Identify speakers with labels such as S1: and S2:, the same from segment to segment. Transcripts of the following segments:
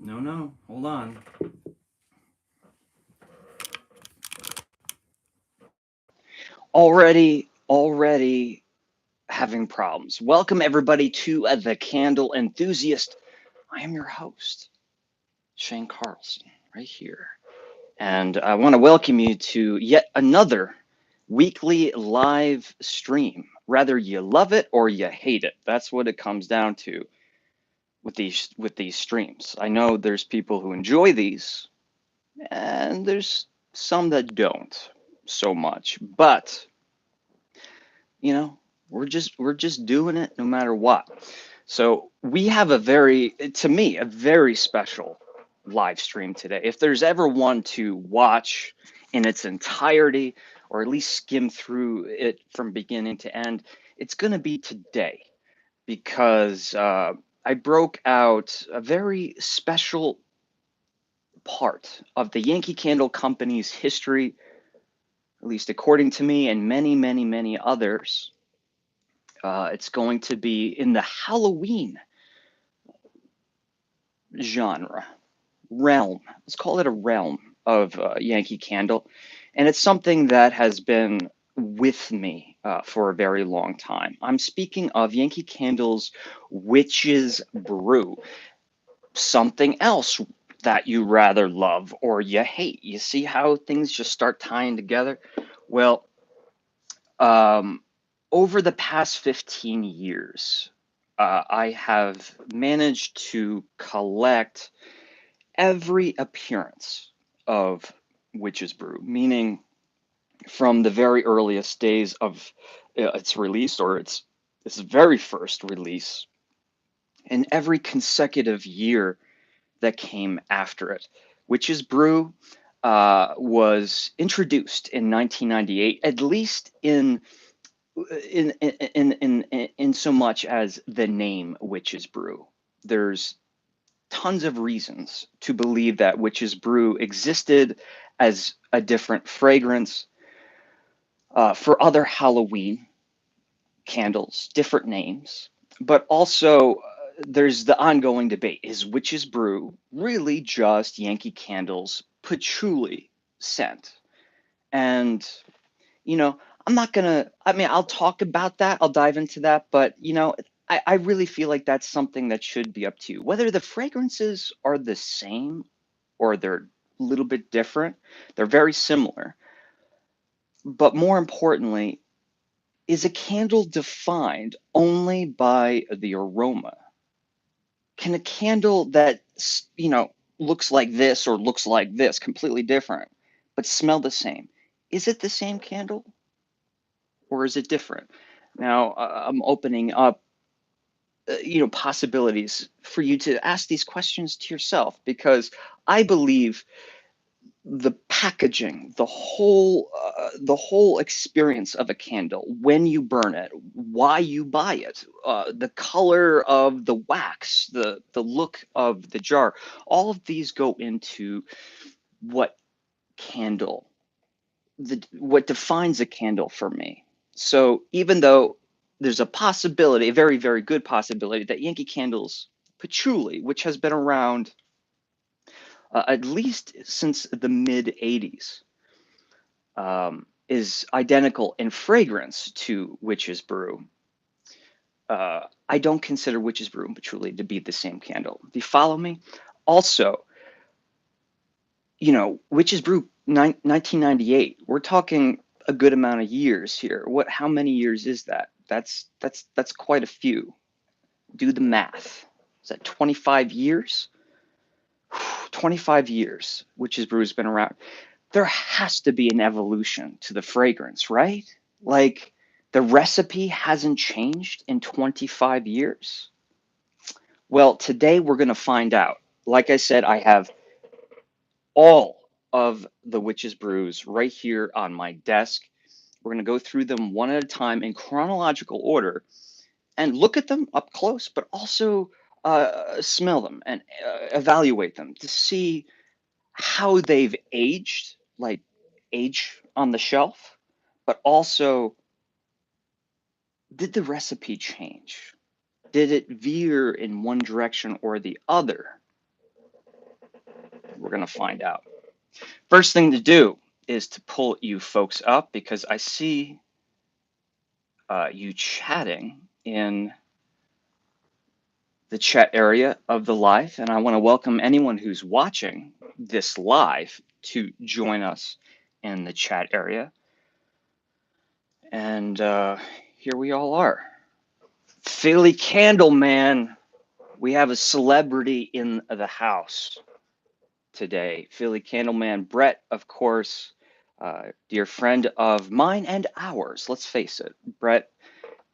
S1: No, hold on. Already having problems. Welcome everybody to the Candle Enthusiast. I am your host, Shane Carlson, right here. And I want to welcome you to yet another weekly live stream. Rather you love it or you hate it. That's what it comes down to with these streams. I know there's people who enjoy these and there's some that don't so much. But, you know, we're just doing it no matter what. So, we have to me, a very special live stream today. If there's ever one to watch in its entirety, or at least skim through it from beginning to end, it's going to be today because I broke out a very special part of the Yankee Candle Company's history, at least according to me and many, many, many others. It's going to be in the Halloween genre, realm. Let's call it a realm of Yankee Candle. And it's something that has been with me for a very long time. I'm speaking of Yankee Candle's Witch's Brew, something else that you rather love or you hate. You see how things just start tying together? Well, um, over the past 15 years, I have managed to collect every appearance of Witch's Brew, meaning from the very earliest days of its release or its very first release, and every consecutive year that came after it. Witch's Brew was introduced in 1998, at least in so much as the name Witch's Brew. There's tons of reasons to believe that Witch's Brew existed as a different fragrance for other Halloween candles, different names, but also there's the ongoing debate. Is Witch's Brew really just Yankee Candle's patchouli scent? And, you know, I'm not gonna, I mean, I'll talk about that, I'll dive into that, but, I really feel like that's something that should be up to you. Whether the fragrances are the same or they're a little bit different, they're very similar. But more importantly, is a candle defined only by the aroma? Can a candle that, looks like this or looks like this, completely different, but smell the same, is it the same candle or is it different? Now, I'm opening up, possibilities for you to ask these questions to yourself because I believe the packaging, the whole experience of a candle, when you burn it, why you buy it, the color of the wax, the look of the jar, all of these go into what candle, what defines a candle for me. So even though there's a possibility, a very, very good possibility, that Yankee Candle's patchouli, which has been around at least since the mid 80s, is identical in fragrance to Witch's Brew. I don't consider Witch's Brew and Patchouli to be the same candle. Do you follow me? Also, Witch's Brew 1998. We're talking a good amount of years here. How many years is that? That's quite a few. Do the math. Is that 25 years? 25 years Witch's Brew has been around. There has to be an evolution to the fragrance, right? Like the recipe hasn't changed in 25 years. Well, today we're going to find out. Like I said, I have all of the Witch's Brews right here on my desk. We're going to go through them one at a time in chronological order and look at them up close, but also smell them and evaluate them to see how they've aged, like age on the shelf, but also did the recipe change? Did it veer in one direction or the other? We're going to find out. First thing to do is to pull you folks up because I see you chatting in the chat area of the live, and I want to welcome anyone who's watching this live to join us in the chat area. And here we all are. Philly Candleman, we have a celebrity in the house today. Philly Candleman, Brett, of course, dear friend of mine and ours. Let's face it, Brett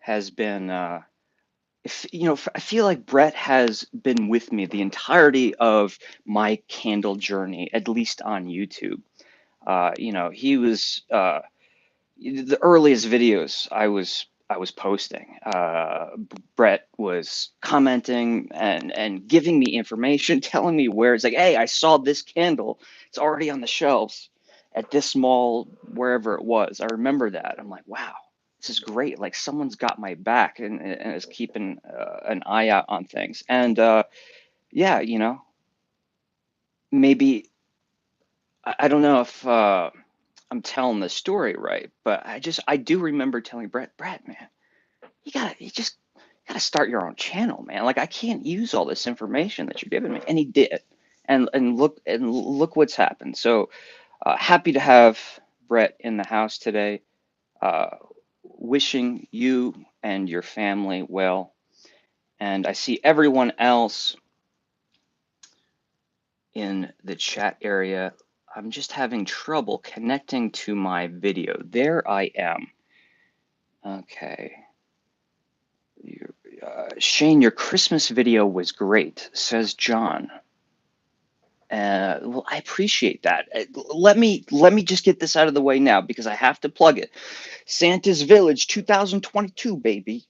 S1: has been, I feel like Brett has been with me the entirety of my candle journey, at least on YouTube. He was the earliest videos I was posting. Brett was commenting and giving me information, telling me where it's like, hey, I saw this candle. It's already on the shelves at this mall, wherever it was. I remember that. I'm like, wow, this is great. Like someone's got my back and is keeping an eye out on things. And yeah, maybe I don't know if I'm telling the story right, but I do remember telling Brett, man, you just gotta start your own channel, man. Like I can't use all this information that you're giving me, and he did, and look what's happened. So happy to have Brett in the house today. Uh, Wishing you and your family well, and I see everyone else in the chat area. I'm just having trouble connecting to my video. There I am. Okay. Shane, your Christmas video was great, says John. Well, I appreciate that. Let me just get this out of the way now because I have to plug it. Santa's Village 2022, baby.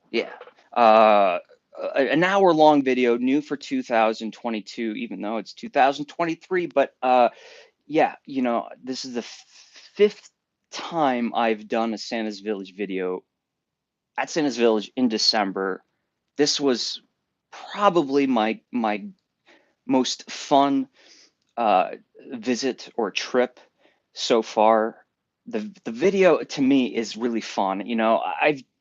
S1: Yeah. An hour-long video, new for 2022, even though it's 2023. But yeah, this is the fifth time I've done a Santa's Village video at Santa's Village in December. This was probably my most fun visit or trip so far. The video to me is really fun.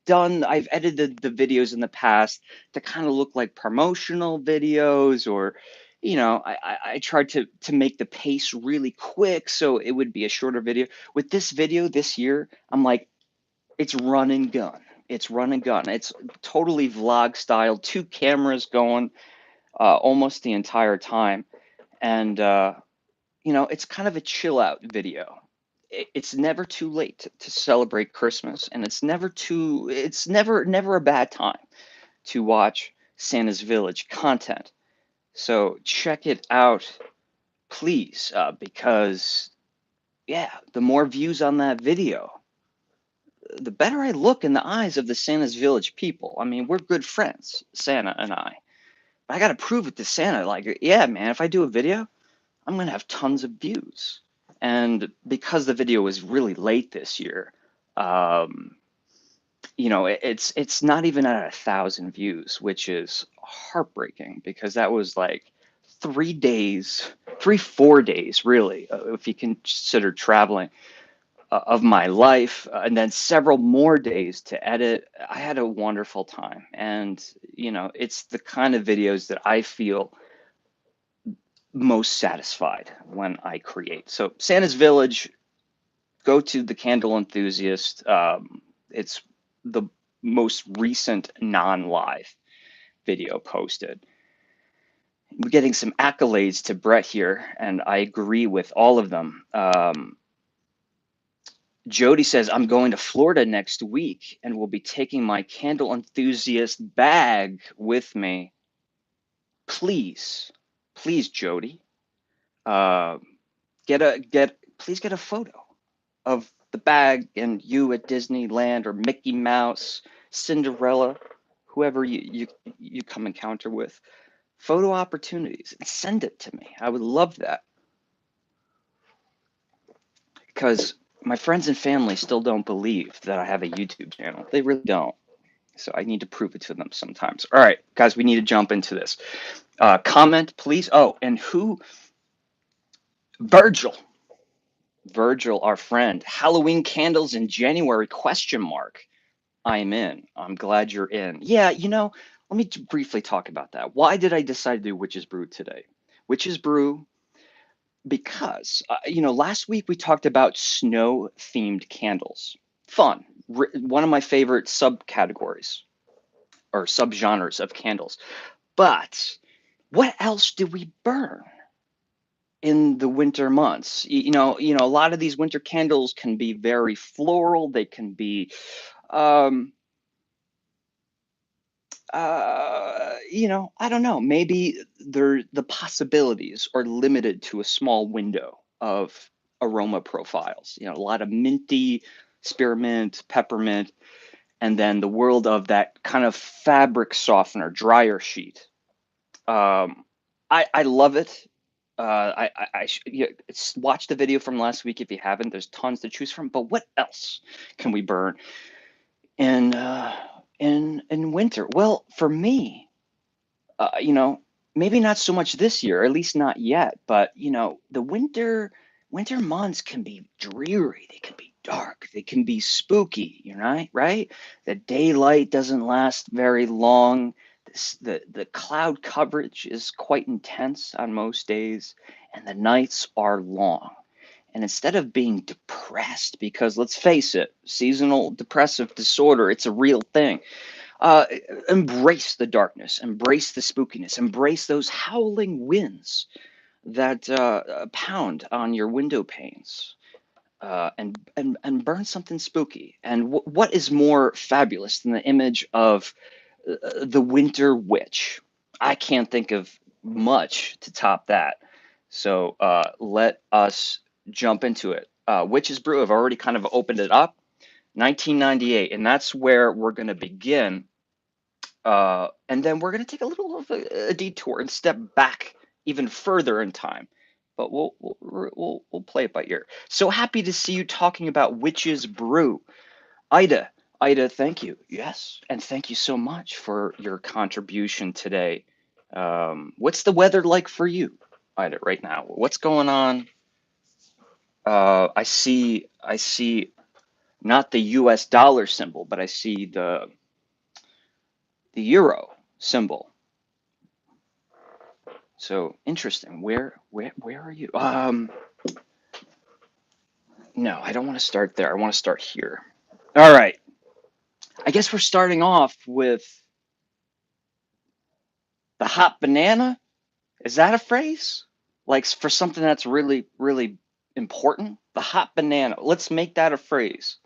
S1: I've edited the videos in the past to kind of look like promotional videos, or I tried to make the pace really quick so it would be a shorter video. With this video this year, I'm like, it's run and gun. It's run and gun. It's totally vlog style, two cameras going almost the entire time. And, it's kind of a chill out video. It's never too late to celebrate Christmas, and it's never a bad time to watch Santa's Village content. So check it out, please, because, yeah, the more views on that video, the better I look in the eyes of the Santa's Village people. I mean, we're good friends, Santa and I. But I got to prove it to Santa. Like, yeah, man, if I do a video, I'm going to have tons of views. And because the video was really late this year, it's not even at 1,000 views, which is heartbreaking because that was like 4 days, really, if you consider traveling of my life, and then several more days to edit. I had a wonderful time. And, it's the kind of videos that I feel most satisfied when I create. So Santa's Village, go to the Candle Enthusiast. It's the most recent non-live video posted. We're getting some accolades to Brett here, and I agree with all of them. Jody says, I'm going to Florida next week and will be taking my Candle Enthusiast bag with me. Please, Jody, please get a photo of the bag and you at Disneyland or Mickey Mouse, Cinderella, whoever you come encounter with. Photo opportunities, and send it to me. I would love that. Because my friends and family still don't believe that I have a YouTube channel. They really don't. So I need to prove it to them sometimes. All right, guys, we need to jump into this. Comment, please. Oh, and who? Virgil. Virgil, our friend. Halloween candles in January, question mark. I'm in. I'm glad you're in. Yeah, let me briefly talk about that. Why did I decide to do Witch's Brew today? Witch's Brew, because, last week we talked about snow themed candles. Fun. One of my favorite subcategories or subgenres of candles. But what else do we burn in the winter months? A lot of these winter candles can be very floral. They can be, um, I don't know. Maybe the possibilities are limited to a small window of aroma profiles. A lot of minty, spearmint, peppermint, and then the world of that kind of fabric softener, dryer sheet. Um, I love it. Watch the video from last week if you haven't. There's tons to choose from. But what else can we burn in in winter? Well, for me, uh, you know, maybe not so much this year, or at least not yet. But the winter months can be dreary. They can be dark. They can be spooky. Right? The daylight doesn't last very long. The cloud coverage is quite intense on most days, and the nights are long. And instead of being depressed, because let's face it, seasonal depressive disorder, it's a real thing. uh, Embrace the darkness, embrace the spookiness, embrace those howling winds that pound on your window panes, and burn something spooky. And what is more fabulous than the image of the winter witch? I can't think of much to top that. So let us jump into it. Witch's Brew, I've already kind of opened it up. 1998, and that's where we're going to begin, and then we're going to take a little of a detour and step back even further in time. But we'll play it by ear. So happy to see you talking about Witch's Brew. Ida, Ida, thank you. Yes, and thank you so much for your contribution today. What's the weather like for you, Ida, right now? What's going on? I see not the U.S. dollar symbol, but I see the euro symbol. So interesting. Where are you? No, I don't want to start there. I want to start here. All right. I guess we're starting off with the hot banana. Is that a phrase? Like for something that's really, really important? The hot banana. Let's make that a phrase.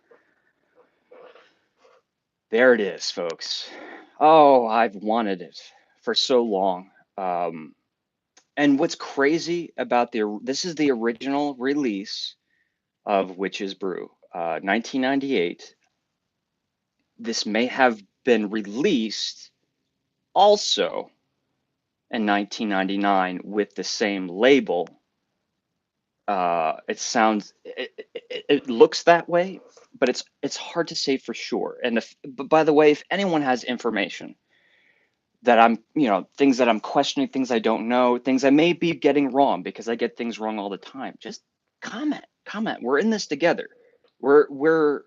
S1: There it is, folks. Oh, I've wanted it for so long. And what's crazy about this is the original release of Witch's Brew, 1998. This may have been released also in 1999 with the same label. It looks that way, but it's hard to say for sure. But by the way, if anyone has information that things that I'm questioning, things I don't know, things I may be getting wrong because I get things wrong all the time, just comment. We're in this together. We're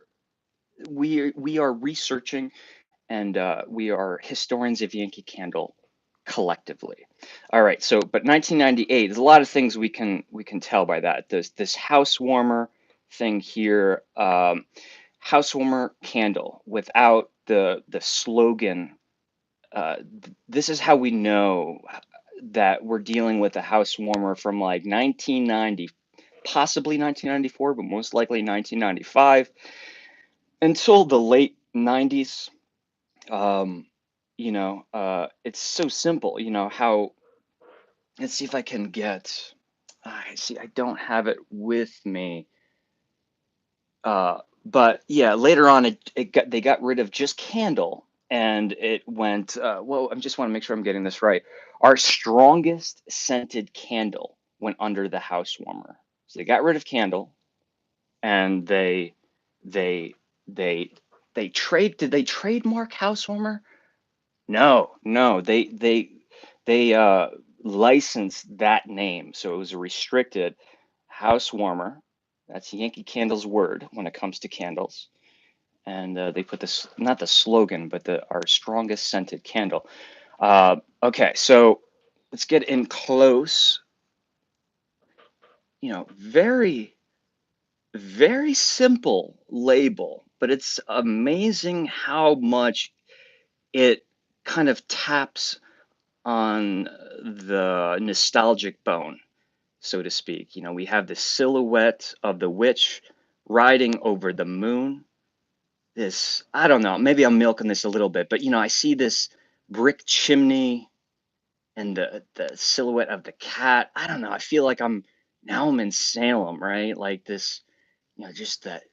S1: we are researching, and we are historians of Yankee Candle collectively. All right, so but 1998, there's a lot of things we can tell by that. There's this house warmer thing here, house warmer candle without the slogan. This is how we know that we're dealing with a house warmer from like 1990, possibly 1994, but most likely 1995 until the late 90s. Um, it's so simple. How, let's see if I can get. I see. I don't have it with me. But yeah, later on, they got rid of just candle, and it went. Well, I just want to make sure I'm getting this right. Our strongest scented candle went under the house warmer. So they got rid of candle, and they they did they trademark housewarmer? No, they licensed that name, so it was a restricted housewarmer. That's Yankee Candle's word when it comes to candles. And they put this, not the slogan, but our strongest scented candle. Okay, so let's get in close. Very, very simple label, but it's amazing how much it kind of taps on the nostalgic bone, so to speak. We have the silhouette of the witch riding over the moon. This, I don't know, maybe I'm milking this a little bit, but I see this brick chimney and the silhouette of the cat. I don't know. I feel like I'm in Salem, right? Like this, just that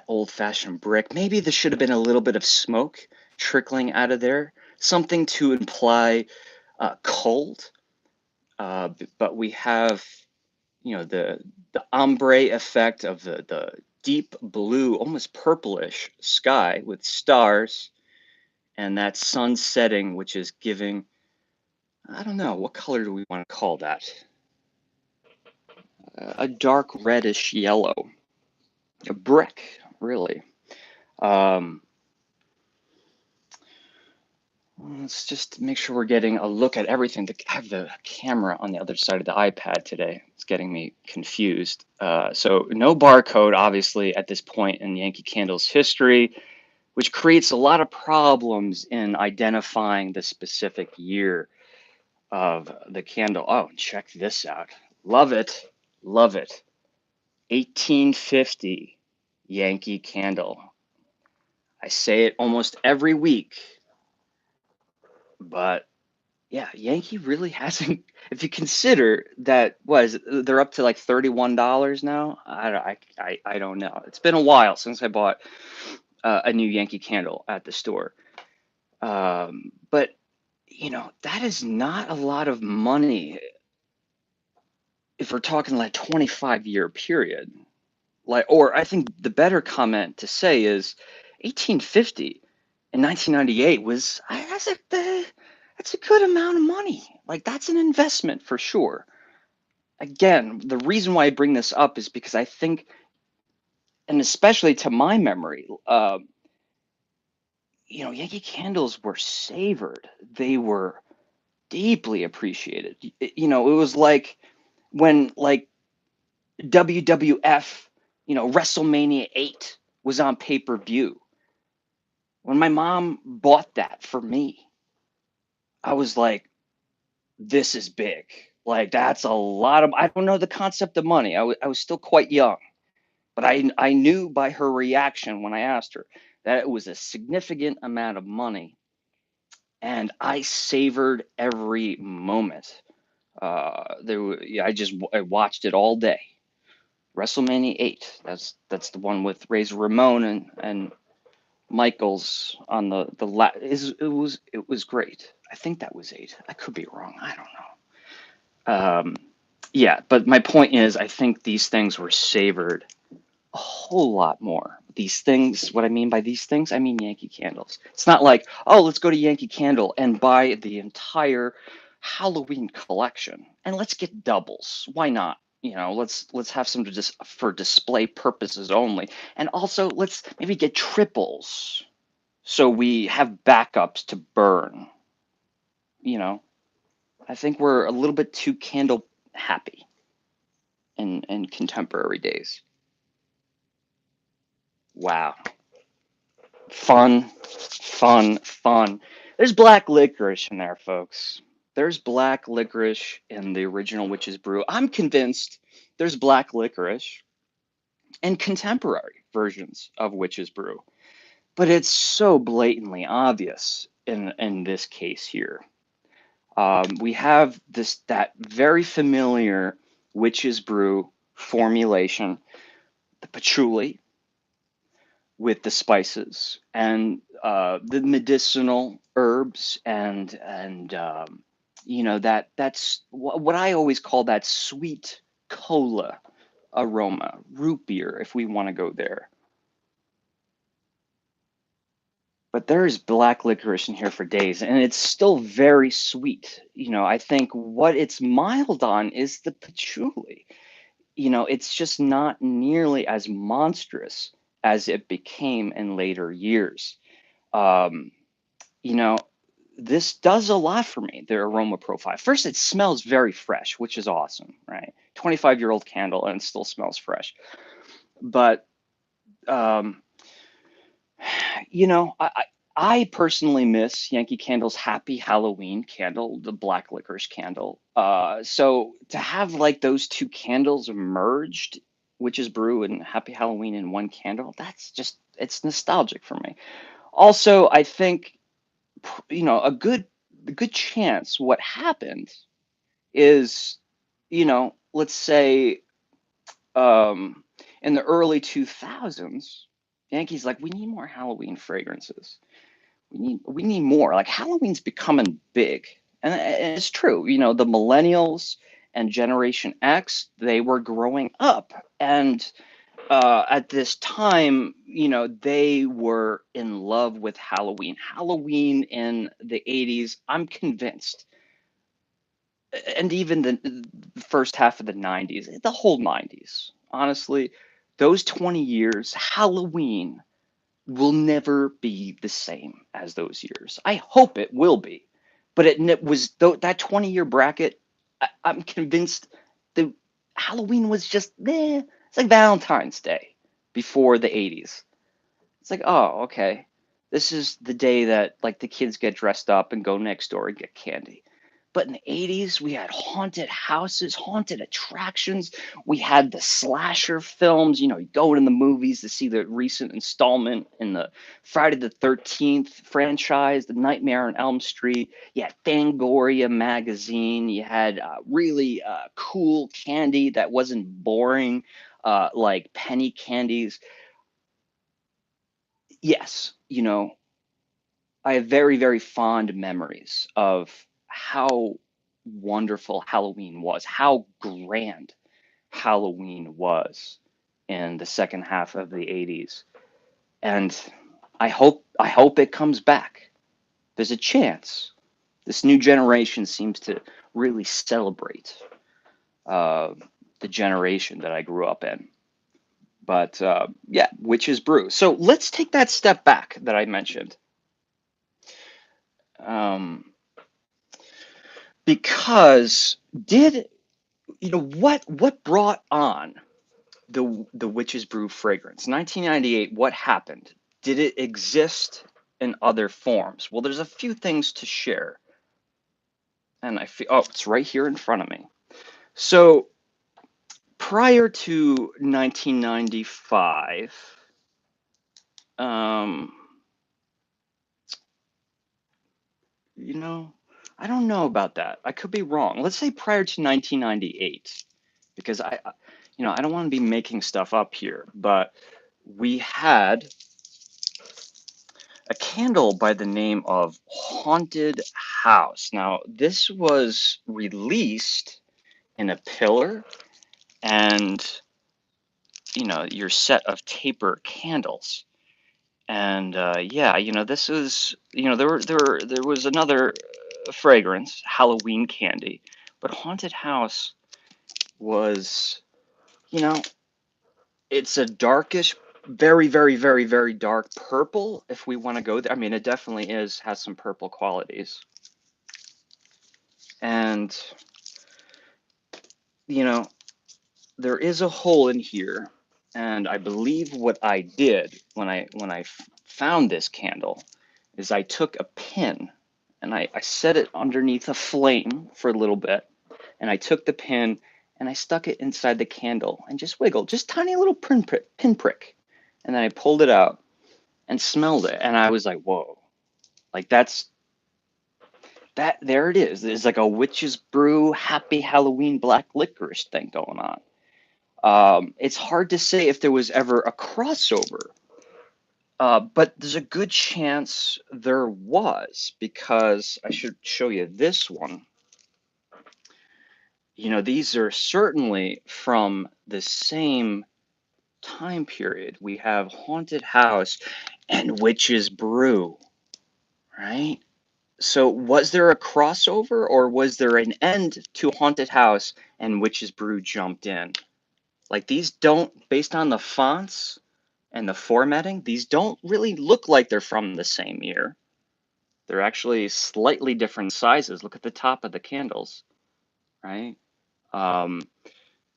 S1: old-fashioned brick. Maybe there should have been a little bit of smoke trickling out of there, something to imply cold. But we have, the ombre effect of the deep blue, almost purplish sky with stars, and that sun setting, which is giving, I don't know, what color do we want to call that? A dark reddish yellow, a brick, really. Um, let's just make sure we're getting a look at everything. I have the camera on the other side of the iPad today. It's getting me confused. So no barcode, obviously, at this point in Yankee Candle's history, which creates a lot of problems in identifying the specific year of the candle. Oh, check this out. Love it. Love it. 1850 Yankee Candle. I say it almost every week, but yeah, Yankee really hasn't. If you consider that, they're up to like $31 now. I don't know. It's been a while since I bought a new Yankee Candle at the store. But that is not a lot of money if we're talking like 25-year period. Or I think the better comment to say is 1850 and 1998 that's a good amount of money. Like, that's an investment for sure. Again, the reason why I bring this up is because I think, and especially to my memory, Yankee Candles were savored. They were deeply appreciated. It was like when WWF, WrestleMania 8 was on pay-per-view. When my mom bought that for me, I was like, this is big. Like, that's a lot of, I don't know the concept of money. I was still quite young, but I knew by her reaction when I asked her that it was a significant amount of money, and I savored every moment. Yeah, I watched it all day. WrestleMania 8. That's the one with Razor Ramon and Michaels on the it was great. I think that was 8. I could be wrong. I don't know. Yeah, but my point is, I think these things were savored a whole lot more. These things, what I mean by these things, I mean Yankee Candles. It's not like, oh, let's go to Yankee Candle and buy the entire Halloween collection and let's get doubles. Why not? Let's have some just for display purposes only. And also let's maybe get triples so we have backups to burn. You know, I think we're a little bit too candle happy in contemporary days. Wow. Fun, fun, fun. There's black licorice in there, folks. There's black licorice in the original Witch's Brew. I'm convinced there's black licorice in contemporary versions of Witch's Brew, but it's so blatantly obvious in this case here. We have that very familiar Witch's Brew formulation, the patchouli, with the spices and the medicinal herbs and that's what I always call that sweet cola aroma, root beer, if we want to go there. But there's black licorice in here for days, and it's still very sweet. I think what it's mild on is the patchouli. It's just not nearly as monstrous as it became in later years. Um, you know, this does a lot for me, the aroma profile. First, it smells very fresh, which is awesome, right? 25-year-old candle and it still smells fresh. But um, I personally miss Yankee Candle's Happy Halloween candle, the black licorice candle. So to have like those two candles merged, Witch's Brew and Happy Halloween in one candle, it's nostalgic for me. Also, I think a good chance what happened is, let's say um, in the early 2000s, Yankees like we need more Halloween fragrances. We need more. Like Halloween's becoming big, and it's true. The millennials and Generation X, they were growing up, and at this time, they were in love with Halloween. Halloween in the 80s, I'm convinced, and even the first half of the 90s, the whole 90s, honestly, those 20 years, Halloween will never be the same as those years. I hope it will be, but it was that 20-year bracket. I'm convinced that Halloween was just there. It's like Valentine's Day before the 80s. It's like, oh, okay. This is the day that like the kids get dressed up and go next door and get candy. But in the 80s, we had haunted houses, haunted attractions. We had the slasher films, you go in the movies to see the recent installment in the Friday the 13th franchise, the Nightmare on Elm Street. You had Fangoria magazine. You had really cool candy that wasn't boring, like penny candies. Yes, I have very, very fond memories of how wonderful Halloween was, how grand Halloween was in the second half of the 80s. And I hope it comes back. There's a chance. This new generation seems to really celebrate uh, the generation that I grew up in. But yeah, Witch's Brew. So let's take that step back that I mentioned. Um, because did what brought on the Witch's Brew fragrance? 1998, what happened? Did it exist in other forms? Well, there's a few things to share. And I feel, oh, it's right here in front of me. So prior to 1995, um, you know, I don't know about that. I could be wrong. Let's say prior to 1998, because I don't want to be making stuff up here, but we had a candle by the name of Haunted House. Now, this was released in a pillar and, your set of taper candles. And yeah, this is, there was another fragrance, Halloween candy, but Haunted House was, you know, it's a darkish, very, very, very, very dark purple, if we want to go there. I mean, it definitely has some purple qualities. And, you know, there is a hole in here. And I believe what I did when I found this candle is I took a pin and I set it underneath a flame for a little bit. And I took the pin and I stuck it inside the candle and just wiggled, just tiny little pinprick. And then I pulled it out and smelled it. And I was like, whoa, like there it is. There's like a Witch's Brew Happy Halloween black licorice thing going on. It's hard to say if there was ever a crossover, but there's a good chance there was because I should show you this one. These are certainly from the same time period. We have Haunted House, and Witch's Brew, right? So was there a crossover or was there an end to Haunted House and Witch's Brew jumped in? Like these don't, based on the fonts and the formatting, these don't really look like they're from the same year. They're actually slightly different sizes. Look at the top of the candles, right? Um,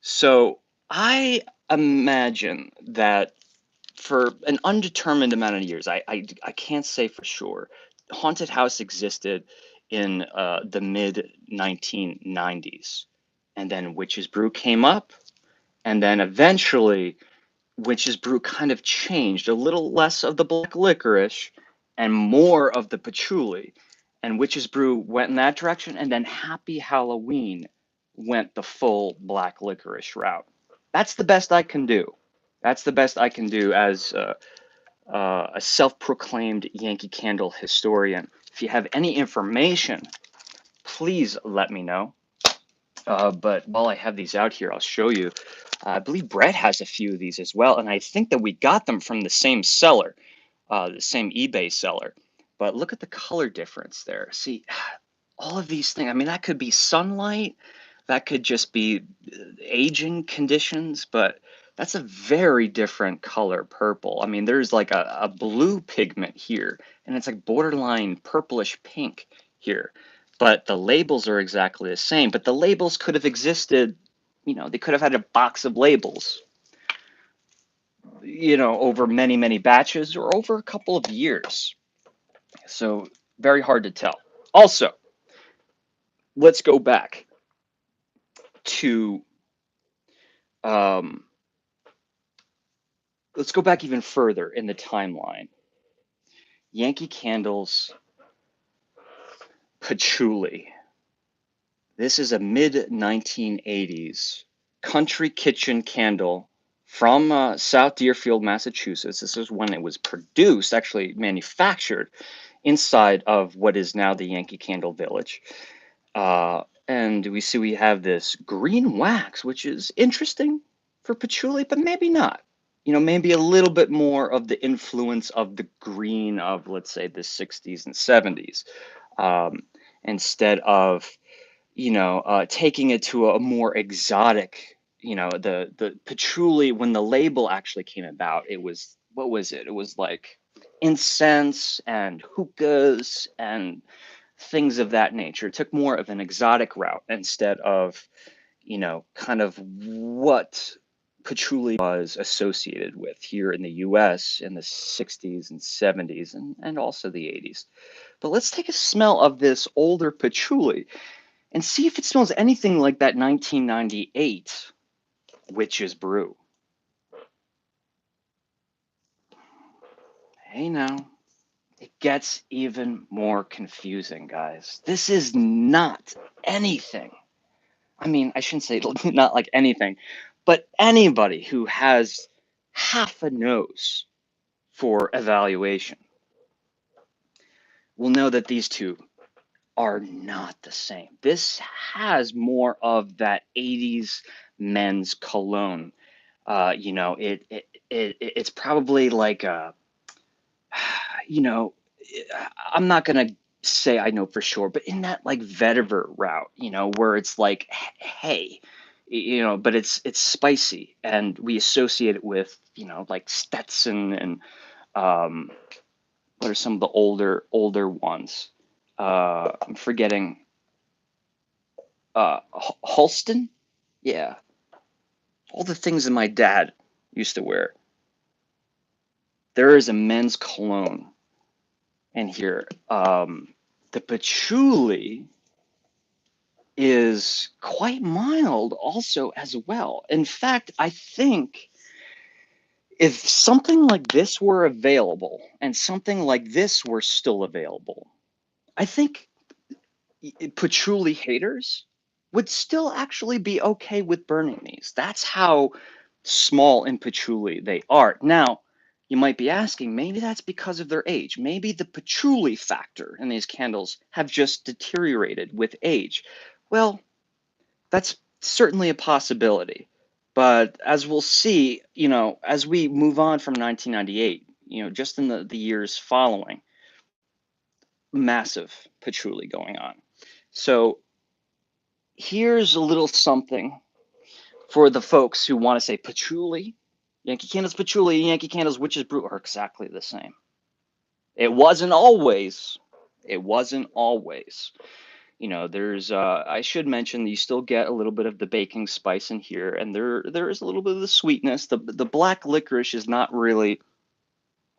S1: so I imagine that for an undetermined amount of years, I can't say for sure, Haunted House existed in the mid 1990s. And then Witch's Brew came up, and then eventually Witch's Brew kind of changed a little less of the black licorice and more of the patchouli. And Witch's Brew went in that direction, and then Happy Halloween went the full black licorice route. That's the best I can do. That's the best I can do as a self-proclaimed Yankee Candle historian. If you have any information, please let me know. But while I have these out here, I'll show you. I believe Brett has a few of these as well, and I think that we got them from the same seller, the same eBay seller. But look at the color difference there. See, all of these things, I mean, that could be sunlight, that could just be aging conditions, but that's a very different color purple. I mean, there's like a blue pigment here, and it's like borderline purplish pink here. But the labels are exactly the same. But the labels could have existed, you know, they could have had a box of labels, you know, over many, many batches or over a couple of years. So very hard to tell. Also, let's go back to um, let's go back even further in the timeline. Yankee Candle's Patchouli. This is a mid 1980s country kitchen candle from South Deerfield, Massachusetts. This is when it was produced, actually manufactured inside of what is now the Yankee Candle Village. And we have this green wax, which is interesting for patchouli, but maybe not. You know, maybe a little bit more of the influence of the green of, let's say, the 60s and 70s, um, instead of, you know, taking it to a more exotic, you know, the patchouli, when the label actually came about, it was, what was it? It was like incense and hookahs and things of that nature. It took more of an exotic route instead of, you know, kind of what patchouli was associated with here in the US in the 60s and 70s and also the 80s. But let's take a smell of this older patchouli and see if it smells anything like that 1998 Witch's Brew. Hey now, it gets even more confusing, guys. This is not anything. I mean, I shouldn't say not like anything, but anybody who has half a nose for evaluation will know that these two are not the same. This has more of that 80s men's cologne. You know, it's probably like a, you know, I'm not gonna say I know for sure, but in that like vetiver route, you know, where it's like hey, you know, but it's spicy, and we associate it with, you know, like Stetson and um, what are some of the older ones? I'm forgetting. Halston, yeah, all the things that my dad used to wear. There is a men's cologne in here. The patchouli is quite mild also as well. In fact, I think if something like this were available and something like this were still available, I think patchouli haters would still actually be okay with burning these. That's how small in patchouli they are. Now, you might be asking, maybe that's because of their age. Maybe the patchouli factor in these candles have just deteriorated with age. Well, that's certainly a possibility. But as we'll see, you know, as we move on from 1998, just in the years following. Massive patchouli going on. So here's a little something for the folks who want to say patchouli. Yankee Candle's patchouli, Yankee Candle's Witch's Brew are exactly the same. It wasn't always. It wasn't always. There's I should mention that you still get a little bit of the baking spice in here, and there is a little bit of the sweetness. The black licorice is not really.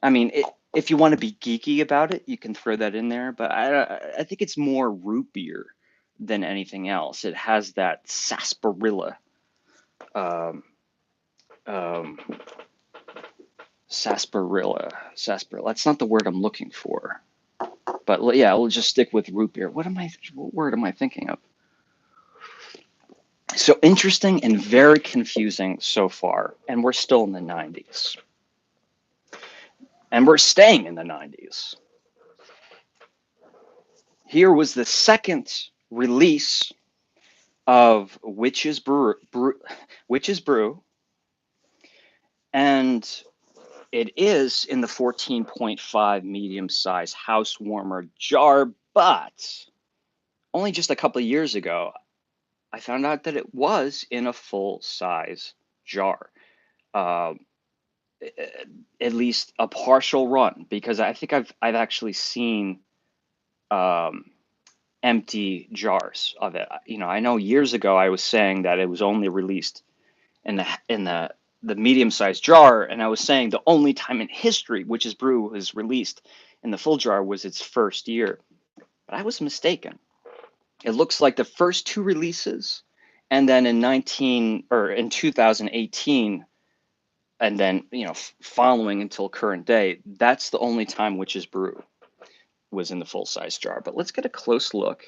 S1: I mean, if you want to be geeky about it, you can throw that in there, but I think it's more root beer than anything else. It has that sarsaparilla, um, um, sarsaparilla. That's not the word I'm looking for, but yeah, we'll just stick with root beer. What word am I thinking of? So interesting and very confusing so far, and we're still in the 90s, and we're staying in the 90s. Here was the second release of Witch's Brew, and it is in the 14.5 medium size house warmer jar, but only just a couple of years ago, I found out that it was in a full size jar. Uh, at least a partial run, because I think I've actually seen um, empty jars of it. I know years ago I was saying that it was only released in the medium-sized jar, and I was saying the only time in history Witch's Brew was released in the full jar was its first year. But I was mistaken. It looks like the first two releases, and then in 2018, and then following until current day, that's the only time Witch's Brew was in the full-size jar. But let's get a close look.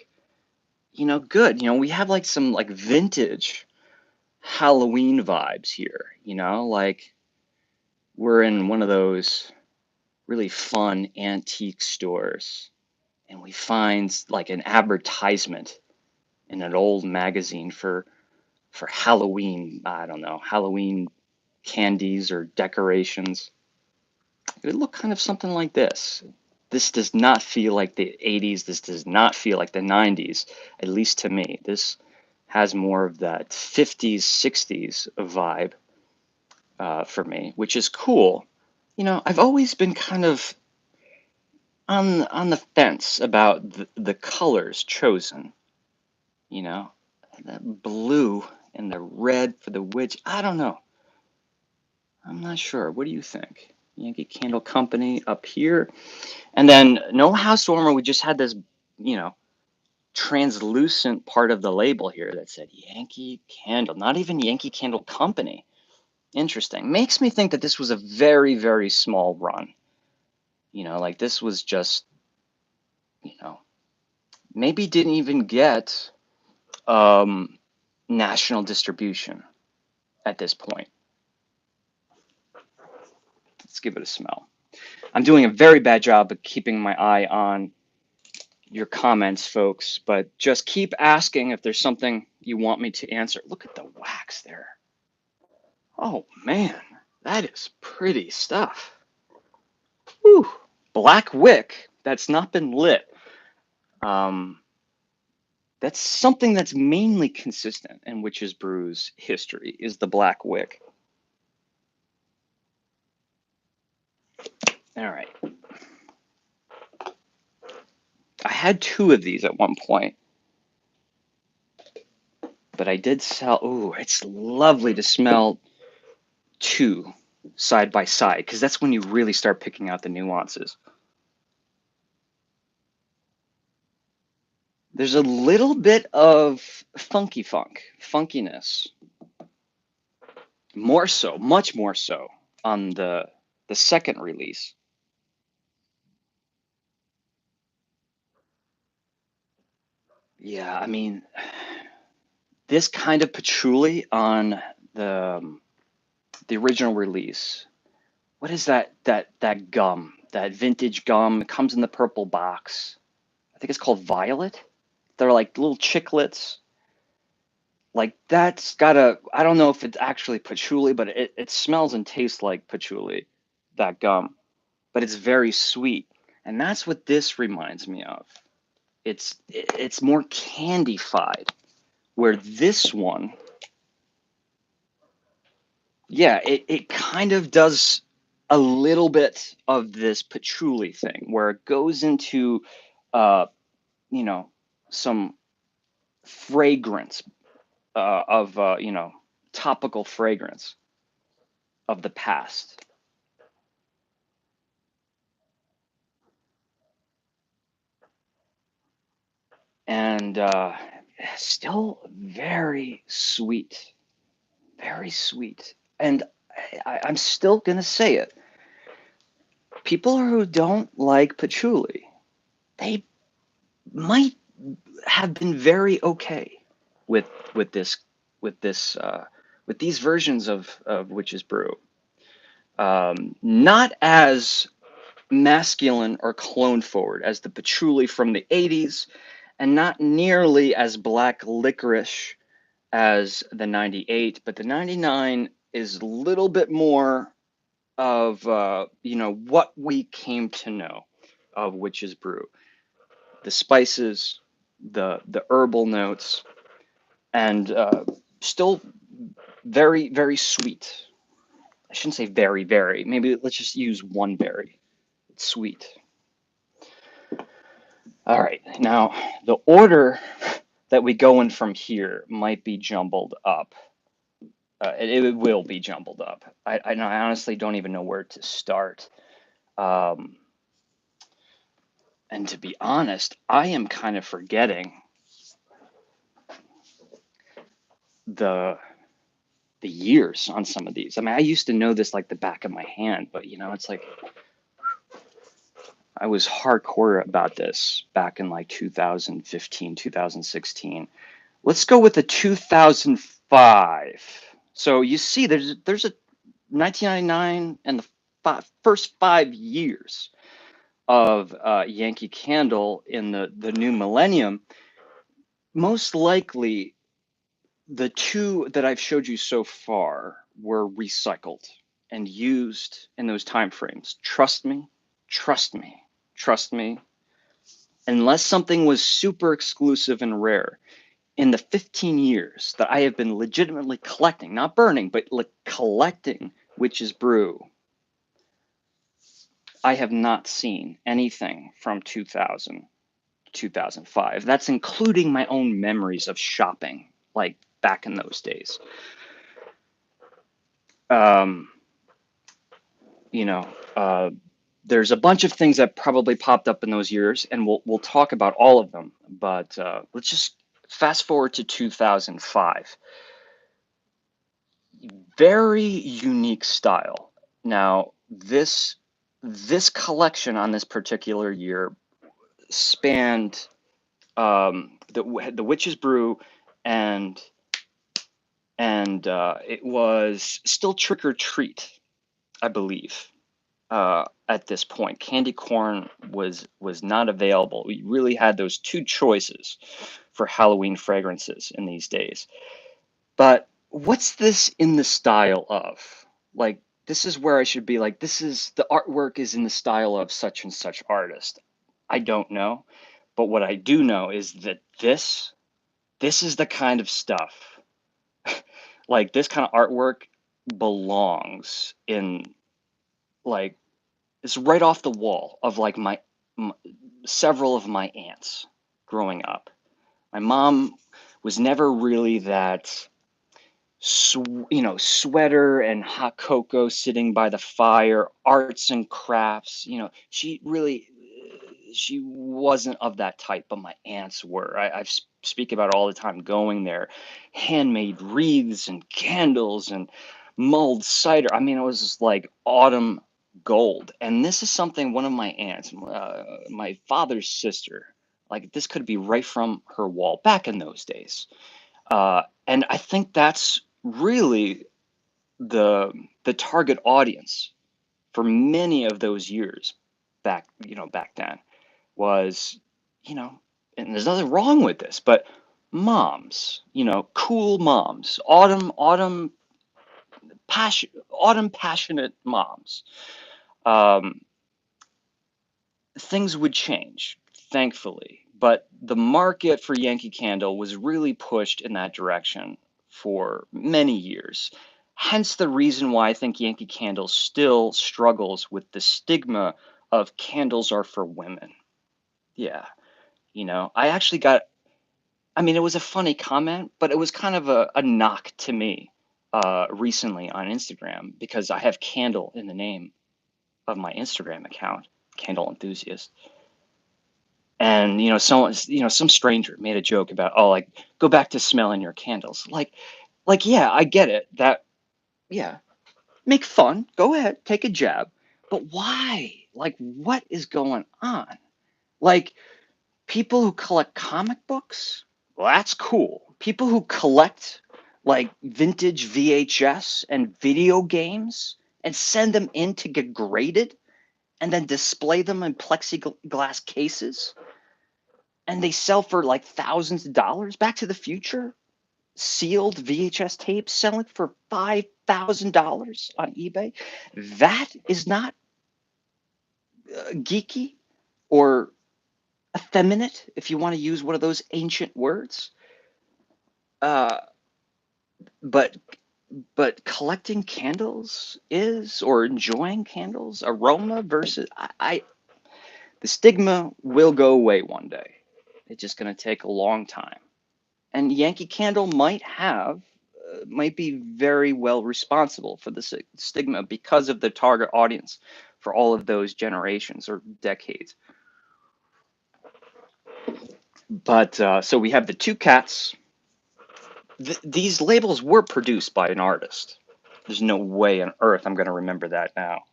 S1: Good. We have like some like vintage Halloween vibes here, like we're in one of those really fun antique stores and we find like an advertisement in an old magazine for Halloween, I don't know, Halloween candies or decorations. It would look kind of something like this. This does not feel like the 80s. This does not feel like the 90s, at least to me. This has more of that 50s, 60s vibe for me, which is cool. I've always been kind of on the fence about the colors chosen. The blue and the red for the witch. I don't know. I'm not sure. What do you think? Yankee Candle Company up here. And then no house warmer. We just had this, translucent part of the label here that said Yankee Candle, not even Yankee Candle Company. Interesting. Makes me think that this was a very, very small run. Like this was just, maybe didn't even get national distribution at this point. Let's give it a smell. I'm doing a very bad job of keeping my eye on your comments, folks, but just keep asking if there's something you want me to answer. Look at the wax there. Oh man, that is pretty stuff. Whew. Black wick that's not been lit. That's something that's mainly consistent in Witch's Brew's history is the black wick. All right. I had two of these at one point, but I did sell. Ooh, it's lovely to smell two side by side because that's when you really start picking out the nuances. There's a little bit of funkiness, more so, much more so on the second release. Yeah, I mean, this kind of patchouli on the original release. What is that gum? That vintage gum. It comes in the purple box. I think it's called Violet. They're like little chiclets. Like that's I don't know if it's actually patchouli, but it smells and tastes like patchouli, that gum. but it's very sweet. And that's what this reminds me of. It's more candified, where this one, yeah, it kind of does a little bit of this patchouli thing, where it goes into, uh, you know, some fragrance of, topical fragrance of the past. And still very sweet, very sweet. And I'm still going to say it. People who don't like patchouli, they might have been very okay with with this with this with these versions of Witch's Brew. Not as masculine or clone forward as the patchouli from the 80s, and not nearly as black licorice as the 98, but the 99 is a little bit more of what we came to know of Witch's Brew. The spices, the herbal notes, and still very, very sweet. I shouldn't say very, very. Maybe let's just use one very. It's sweet. All right, now the order that we go in from here might be jumbled up. It will be jumbled up. I honestly don't even know where to start. Um, and to be honest, I am kind of forgetting the the years on some of these. I mean, I used to know this like the back of my hand, but it's like I was hardcore about this back in like 2015, 2016. Let's go with the 2005. So you see, there's a 1999 and the first 5 years of Yankee Candle in the new millennium. Most likely, the two that I've showed you so far were recycled and used in those time frames. Trust me, trust me, trust me. Unless something was super exclusive and rare, in the 15 years that I have been legitimately collecting, not burning, but like collecting Witch's Brew, I have not seen anything from 2000 2005. That's including my own memories of shopping, like back in those days. Um, you know, uh, there's a bunch of things that probably popped up in those years, and we'll talk about all of them. But let's just fast forward to 2005. Very unique style. Now, this collection on this particular year spanned the Witch's Brew, and it was still Trick or Treat, I believe. At this point, candy corn was not available. We really had those two choices for Halloween fragrances in these days. But what's this in the style of? Like, this is where I should be like, this is the artwork is in the style of such and such artist. I don't know. But what I do know is that this is the kind of stuff, like this kind of artwork belongs in, like, it's right off the wall of like my several of my aunts growing up. My mom was never really that sweater and hot cocoa sitting by the fire, arts and crafts. She wasn't of that type, but my aunts were. I speak about it all the time going there. Handmade wreaths and candles and mulled cider. I mean, it was just like autumn gold. And this is something one of my aunts, my father's sister, like this could be right from her wall back in those days. And I think that's really the target audience for many of those years back then was, and there's nothing wrong with this, but moms, cool moms, autumn passionate moms. Um, things would change, thankfully. But the market for Yankee Candle was really pushed in that direction for many years. Hence the reason why I think Yankee Candle still struggles with the stigma of candles are for women. Yeah, I actually got, I mean, it was a funny comment, but it was kind of a knock to me recently on Instagram because I have candle in the name of my Instagram account, Candle Enthusiast. And someone, some stranger made a joke about, oh, like, go back to smelling your candles. Like, yeah, I get it. That, yeah, make fun. Go ahead, take a jab. But why? Like, what is going on? Like, people who collect comic books, well, that's cool. People who collect like vintage VHS and video games and send them in to get graded and then display them in plexiglass cases and they sell for like thousands of dollars. Back to the Future, sealed VHS tapes selling for $5,000 on eBay. That is not geeky or effeminate, if you want to use one of those ancient words. Uh, but collecting candles is, or enjoying candles, aroma versus the stigma will go away one day. It's just going to take a long time. And Yankee Candle might be very well responsible for the stigma because of the target audience for all of those generations or decades. But so we have the two cats. These labels were produced by an artist. There's no way on earth I'm going to remember that now.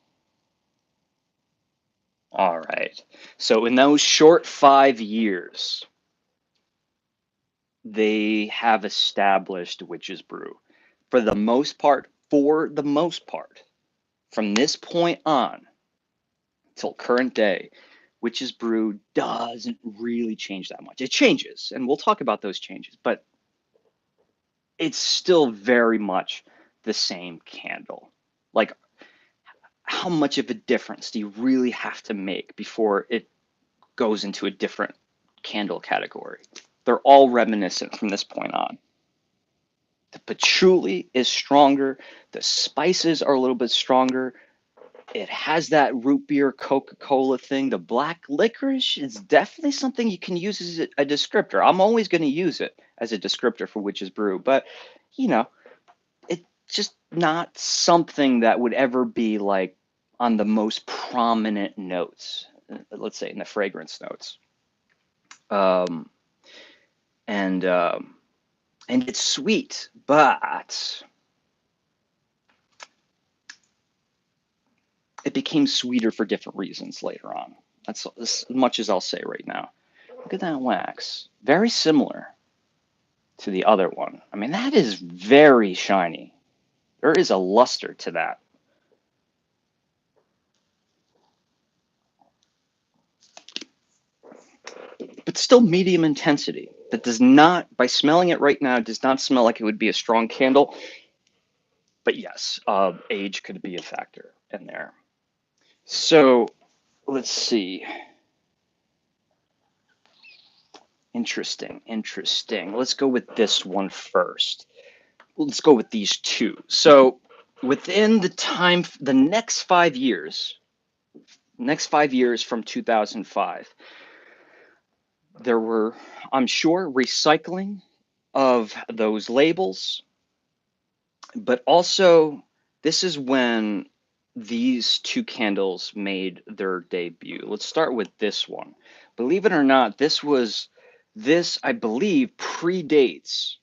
S1: All right. So in those short 5 years, they have established Witch's Brew. For the most part, from this point on till current day, Witch's Brew doesn't really change that much. It changes, and we'll talk about those changes, but it's still very much the same candle. Like, how much of a difference do you really have to make before it goes into a different candle category? They're all reminiscent from this point on. The patchouli is stronger. The spices are a little bit stronger. It has that root beer Coca-Cola thing. The black licorice is definitely something you can use as a descriptor. I'm always going to use it as a descriptor for Witch's Brew, but it's just not something that would ever be like on the most prominent notes, let's say in the fragrance notes. Um, and it's sweet, but it became sweeter for different reasons later on. That's as much as I'll say right now. Look at that wax. Very similar to the other one. I mean, that is very shiny. There is a luster to that. But still medium intensity. That does not, by smelling it right now, does not smell like it would be a strong candle. But yes, age could be a factor in there. So let's see. Interesting. Let's go with this one first. Let's go with these two. So within the next 5 years from 2005, there were, I'm sure, recycling of those labels, but also this is when these two candles made their debut. Let's start with this one. Believe it or not, this I believe predates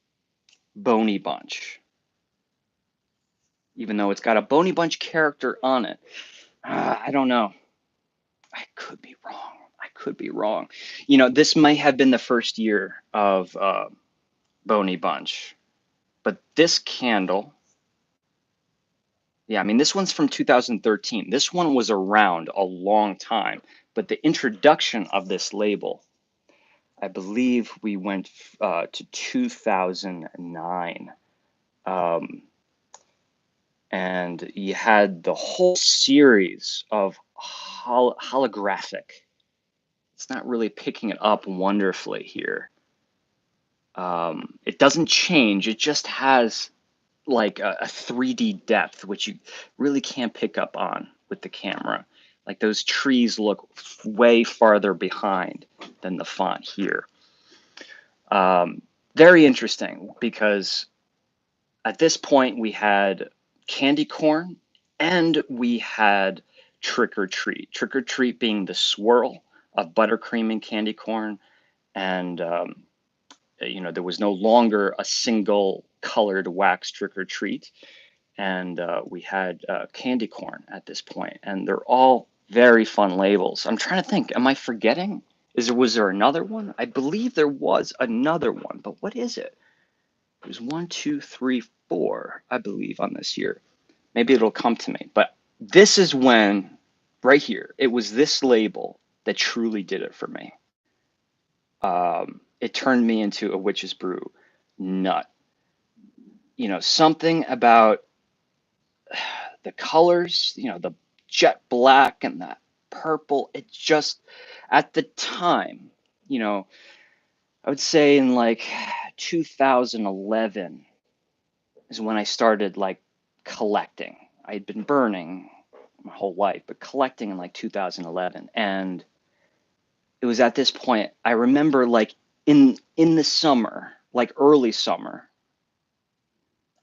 S1: Boney Bunch, even though it's got a Boney Bunch character on it. I don't know. I could be wrong. This might have been the first year of Boney Bunch, but this candle, yeah, I mean, this one's from 2013. This one was around a long time, but the introduction of this label, I believe we went to 2009. And you had the whole series of holographic It's not really picking it up wonderfully here. It doesn't change. It just has like a 3D depth, which you really can't pick up on with the camera. Like those trees look way farther behind than the font here. Very interesting because at this point we had candy corn and we had trick or treat. Trick or treat being the swirl of buttercream and candy corn, and there was no longer a single colored wax trick or treat, and we had candy corn at this point, and they're all very fun labels. I'm trying to think, am I forgetting? Was there another one? I believe there was another one, but what is it? There's 1, 2, 3, 4, I believe, on this year. Maybe it'll come to me, but this is when, right here, it was this label that truly did it for me. It turned me into a Witch's Brew nut. Something about the colors, the jet black and that purple, it just, at the time, I would say in like 2011 is when I started like collecting. I had been burning my whole life, but collecting in like 2011. And it was at this point, I remember like in the summer, like early summer,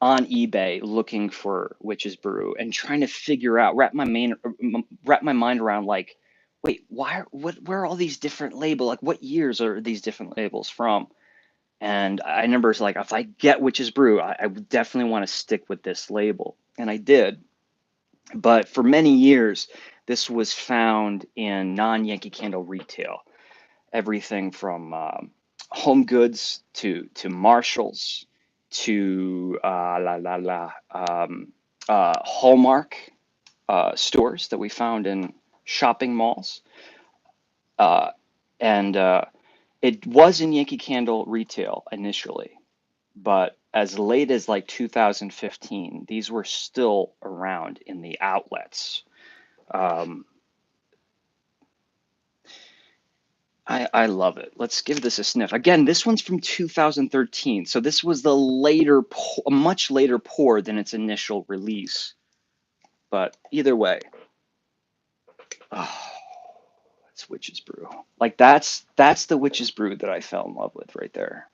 S1: on eBay looking for Witch's Brew and trying to figure out, wrap my mind around like, wait, where are all these different labels? Like, what years are these different labels from? And I remember it's like, if I get Witch's Brew, I would definitely want to stick with this label, and I did. But for many years, this was found in non-Yankee Candle retail, everything from Home Goods to Marshalls to Hallmark stores that we found in shopping malls. And it was in Yankee Candle retail initially, but as late as like 2015, these were still around in the outlets. Um, I love it. Let's give this a sniff. Again, this one's from 2013, so this was the later, a much later pour than its initial release. But either way, oh, that's Witch's Brew. Like that's the Witch's Brew that I fell in love with right there.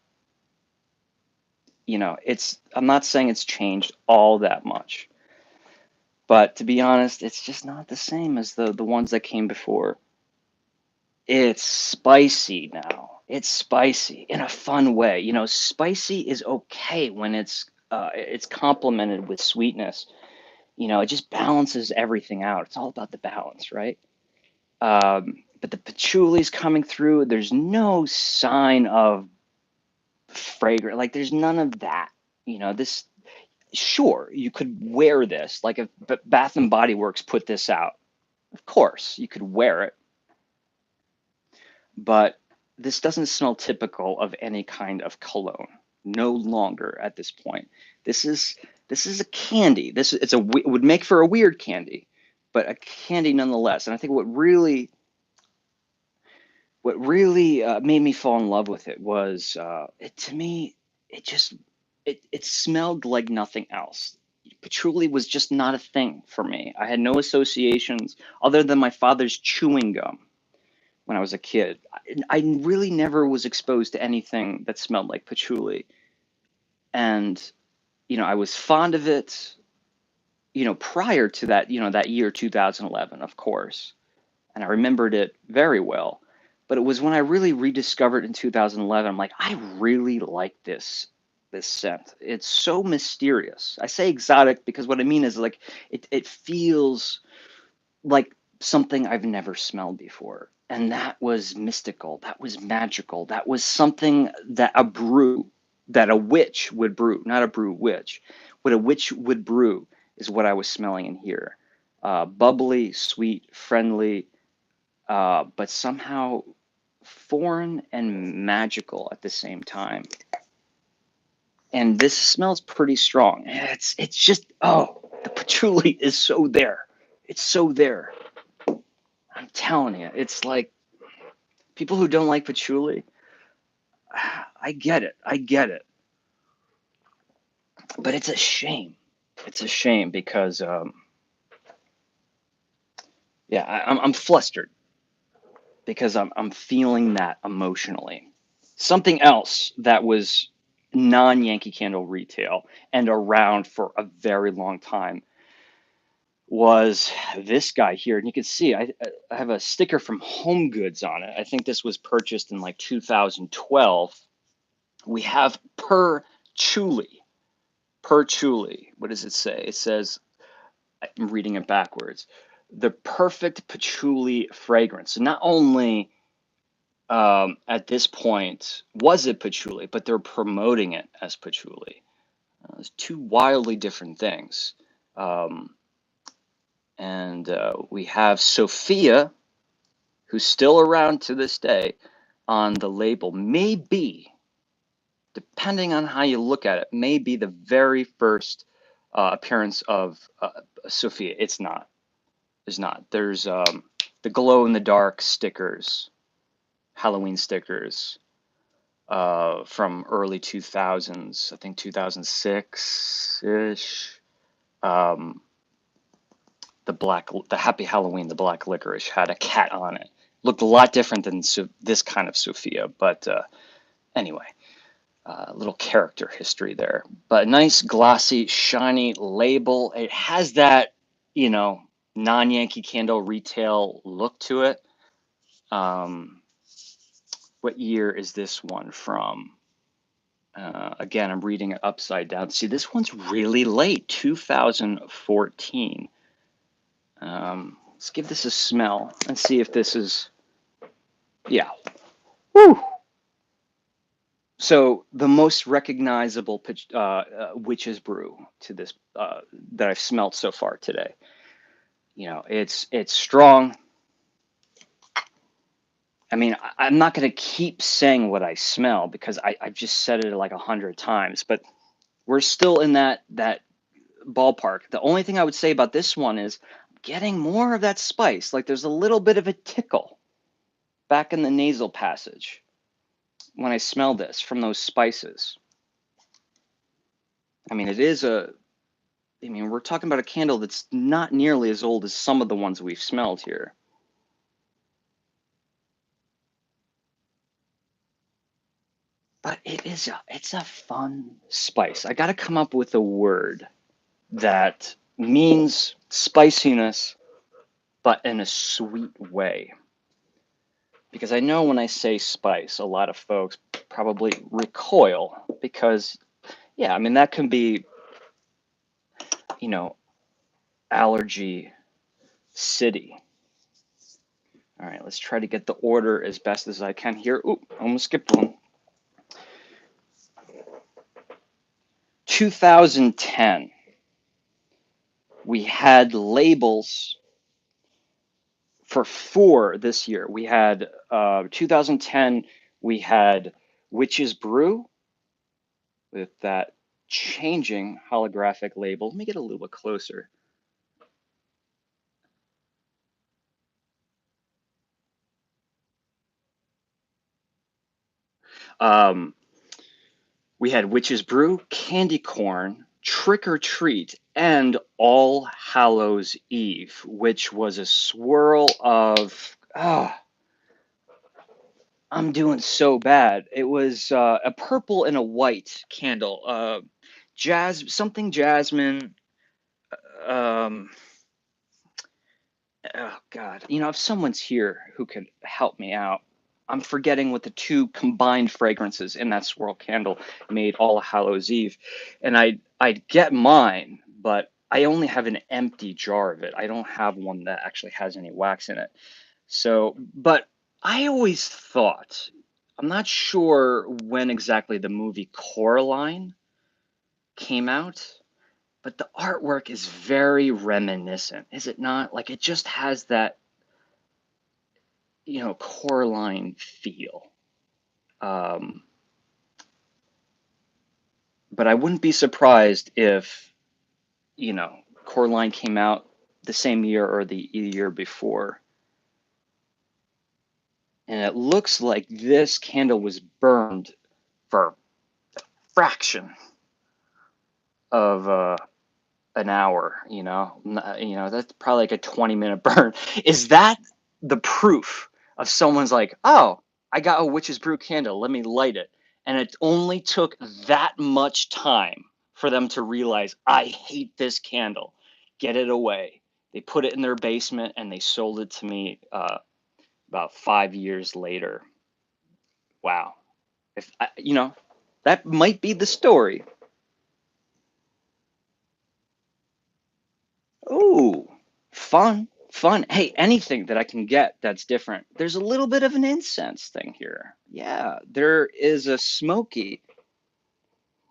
S1: I'm not saying it's changed all that much, but to be honest, it's just not the same as the ones that came before. It's spicy now. It's spicy in a fun way. Spicy is okay when it's complemented with sweetness. It just balances everything out. It's all about the balance, right? But the patchouli's coming through. There's no sign of fragrance. Like there's none of that. This, sure, you could wear this. Like if Bath and Body Works put this out, of course you could wear it. But this doesn't smell typical of any kind of cologne. No longer at this point. This is a candy. It would make for a weird candy, but a candy nonetheless. And I think what really made me fall in love with it was to me it smelled like nothing else. Patchouli was just not a thing for me. I had no associations other than my father's chewing gum when I was a kid. I really never was exposed to anything that smelled like patchouli. And, I was fond of it, prior to that, that year 2011, of course. And I remembered it very well. But it was when I really rediscovered in 2011, I'm like, I really like this scent. It's so mysterious. I say exotic because what I mean is like it feels like something I've never smelled before. And that was mystical. That was magical. That was something that a witch would brew, not a brew witch. What a witch would brew is what I was smelling in here. Bubbly, sweet, friendly, but somehow foreign and magical at the same time. And this smells pretty strong. It's just, the patchouli is so there. It's so there. I'm telling you, it's like People who don't like patchouli, I get it. I get it. But it's a shame. It's a shame because, yeah, I'm flustered because I'm feeling that emotionally. Something else that was non-Yankee Candle retail and around for a very long time was this guy here. And you can see I have a sticker from Home Goods on it. I think this was purchased in like 2012. We have Per Chuli. What does it say? It says, I'm reading it backwards, the perfect patchouli fragrance. So not only at this point was it patchouli, but they're promoting it as patchouli. It's two wildly different things. Um, and we have Sophia, who's still around to this day, on the label. Maybe, depending on how you look at it, may be the very first appearance of Sophia. It's not. There's not. There's the glow in the dark stickers, Halloween stickers from early 2000s, I think 2006-ish. Um, the Happy Halloween, the black licorice had a cat on it. Looked a lot different than this kind of Sophia, but anyway, little character history there. But nice, glossy, shiny label. It has that, you know, non-Yankee Candle retail look to it. What year is this one from? Again, I'm reading it upside down. See, this one's really late, 2014. Let's give this a smell and see if this is, yeah. Woo! So the most recognizable Witch's Brew to this that I've smelled so far today. You know, it's strong. I mean, I'm not going to keep saying what I smell because I've just said it like 100 times, but we're still in that ballpark. The only thing I would say about this one is getting more of that spice. Like there's a little bit of a tickle back in the nasal passage when I smell this from those spices. I mean, we're talking about a candle that's not nearly as old as some of the ones we've smelled here. But it's a fun spice. I got to come up with a word that means spiciness, but in a sweet way. Because I know when I say spice, a lot of folks probably recoil because, yeah, I mean, that can be, you know, allergy city. All right, let's try to get the order as best as I can here. Ooh, almost skipped one. 2010, we had labels for 4 this year. We had 2010, we had Witch's Brew with that changing holographic label. Let me get a little bit closer. Um, we had Witch's Brew, Candy Corn, Trick or Treat, and All Hallows Eve, which was a swirl of, I'm doing so bad. It was a purple and a white candle, something jasmine. Um, oh God, you know, if someone's here who could help me out, I'm forgetting what the two combined fragrances in that swirl candle made All Hallows Eve, and I'd get mine, but I only have an empty jar of it. I don't have one that actually has any wax in it. So, but I always thought, I'm not sure when exactly the movie Coraline came out, but the artwork is very reminiscent, is it not? Like it just has that, you know, Coraline feel. Um, but I wouldn't be surprised if, you know, Coraline came out the same year or the year before. And it looks like this candle was burned for a fraction of an hour, that's probably like a 20-minute burn. Is that the proof of someone's like, oh, I got a Witch's Brew candle, let me light it. And it only took that much time for them to realize, I hate this candle, get it away. They put it in their basement and they sold it to me about 5 years later. Wow. If that might be the story. Ooh, fun, fun. Hey, anything that I can get that's different. There's a little bit of an incense thing here. Yeah, there is a smoky,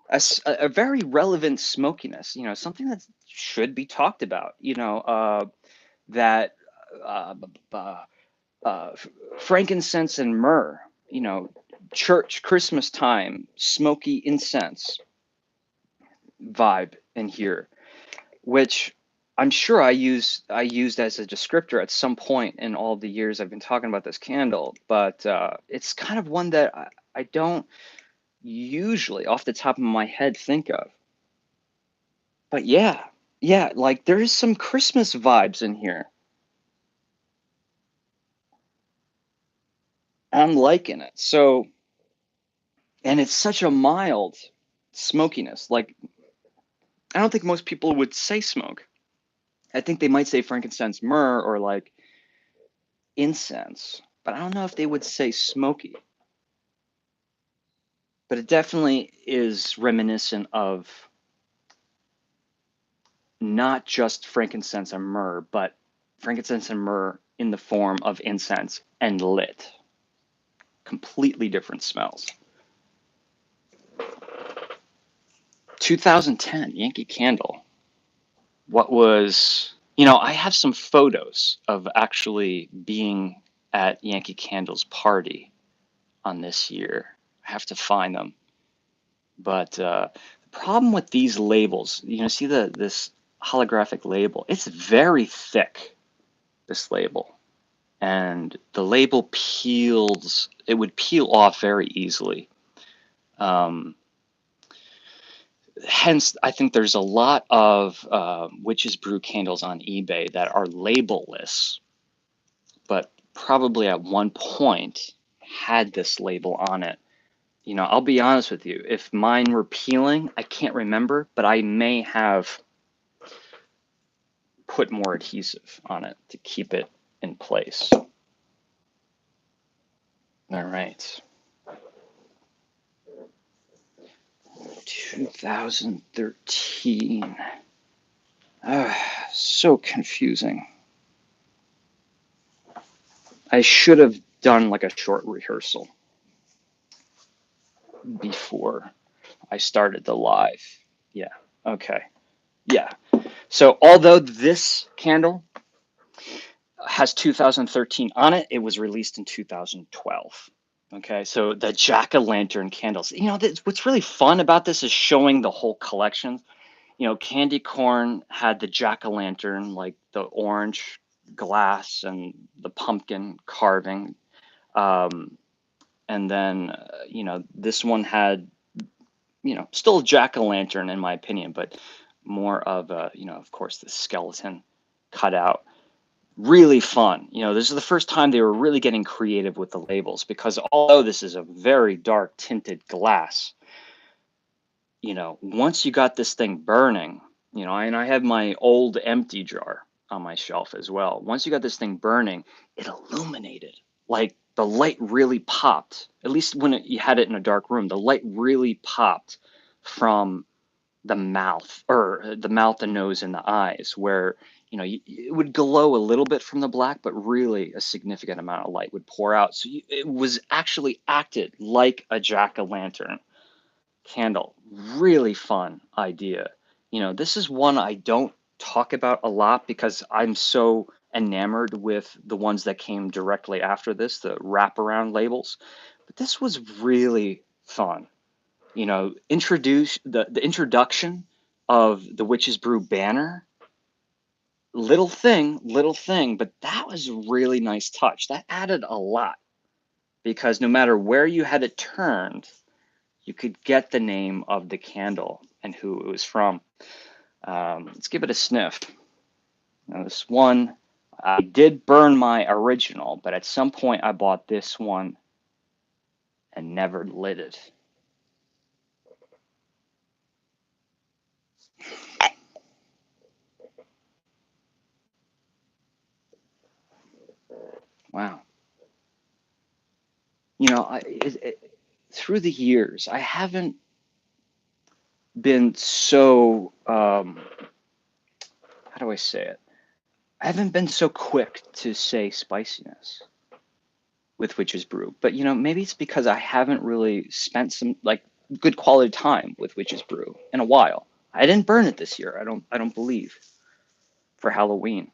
S1: a very relevant smokiness, something that should be talked about, that uh, uh, frankincense and myrrh, church, Christmas time, smoky incense vibe in here, which I'm sure I used as a descriptor at some point in all the years I've been talking about this candle, but it's kind of one that I don't usually off the top of my head think of. But yeah, yeah, like there's some Christmas vibes in here. I'm liking it. So, and it's such a mild smokiness. Like I don't think most people would say smoke. I think they might say frankincense, myrrh, or like incense, but I don't know if they would say smoky. But it definitely is reminiscent of not just frankincense and myrrh, but frankincense and myrrh in the form of incense and lit. Completely different smells. 2010 Yankee Candle. What was, I have some photos of actually being at Yankee Candle's party on this year. I have to find them. But the problem with these labels, see this holographic label, it's very thick, this label. And the label peels, it would peel off very easily. Hence, I think there's a lot of Witch's Brew candles on eBay that are labelless, but probably at one point had this label on it. I'll be honest with you. If mine were peeling, I can't remember, but I may have put more adhesive on it to keep it in place. All right. 2013. So confusing. I should have done like a short rehearsal before I started the live. Yeah. Okay. Yeah. So although this candle has 2013 on it, it was released in 2012. Okay, so the jack-o'-lantern candles. What's really fun about this is showing the whole collection. Candy corn had the jack-o'-lantern, like the orange glass and the pumpkin carving. And then, this one had, still a jack-o'-lantern in my opinion, but more of a, of course, the skeleton cut out. Really fun. This is the first time they were really getting creative with the labels, because although this is a very dark tinted glass, once you got this thing burning, and I have my old empty jar on my shelf as well. Once you got this thing burning, it illuminated. Like the light really popped. At least when you had it in a dark room, the light really popped from the mouth, the nose, and the eyes, where it would glow a little bit from the black, but really a significant amount of light would pour out. So it was actually acted like a jack-o'-lantern candle. Really fun idea. This is one I don't talk about a lot because I'm so enamored with the ones that came directly after this, the wraparound labels. But this was really fun. Introduce the introduction of the Witch's Brew banner. Little thing, but that was a really nice touch. That added a lot. because no matter where you had it turned, you could get the name of the candle and who it was from. Let's give it a sniff. Now, this one, I did burn my original, but at some point I bought this one and never lit it. Wow. You know, through the years, I haven't been so, how do I say it? I haven't been so quick to say spiciness with Witch's Brew. But, you know, maybe it's because I haven't really spent some, like, good quality time with Witch's Brew in a while. I didn't burn it this year. I don't believe, for Halloween.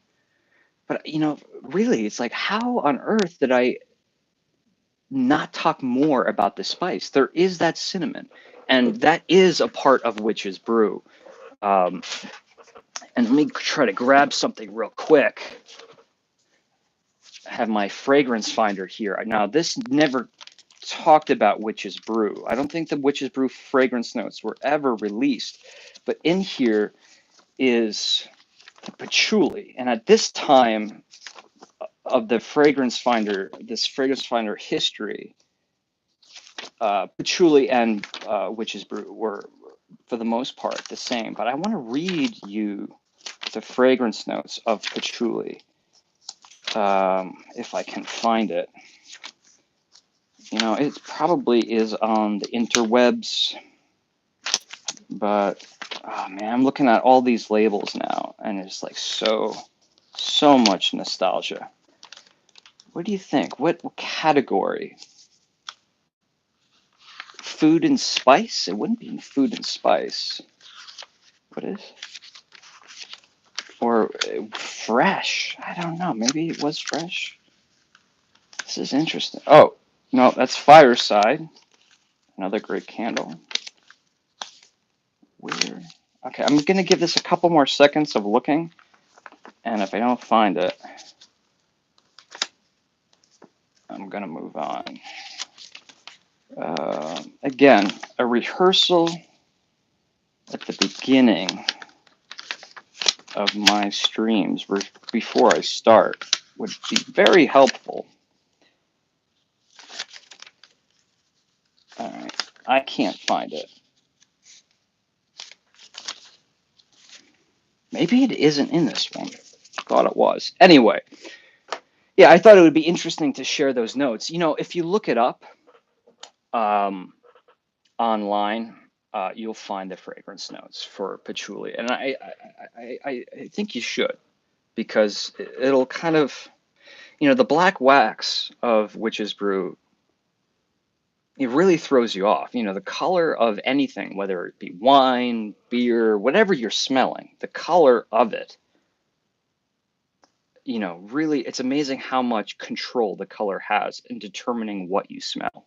S1: But, you know, really, it's like, how on earth did I not talk more about the spice? There is that cinnamon, and that is a part of Witch's Brew. Um, and let me try to grab something real quick. I have my fragrance finder here. Now, this never talked about Witch's Brew. I don't think the Witch's Brew fragrance notes were ever released, but in here is the patchouli. And at this time of the fragrance finder, this fragrance finder history, patchouli and Witch's Brew were, for the most part, the same. But I want to read you the fragrance notes of patchouli, if I can find it. You know, it probably is on the interwebs, but oh man, I'm looking at all these labels now, and it's like so much nostalgia. What do you think? What category? Food and spice? It wouldn't be in food and spice. What is? Or fresh? I don't know. Maybe it was fresh. This is interesting. Oh, no, that's Fireside. Another great candle. Weird. Okay, I'm going to give this a couple more seconds of looking, and if I don't find it, I'm going to move on. Again, a rehearsal at the beginning of my streams before I start would be very helpful. All right, I can't find it. Maybe it isn't in this one. I thought it was. Anyway, yeah, I thought it would be interesting to share those notes. You know, if you look it up online, you'll find the fragrance notes for patchouli, and I think you should, because it'll kind of, you know, the black wax of Witch's Brew, it really throws you off. You know, the color of anything, whether it be wine, beer, whatever you're smelling, the color of it, you know, really, it's amazing how much control the color has in determining what you smell.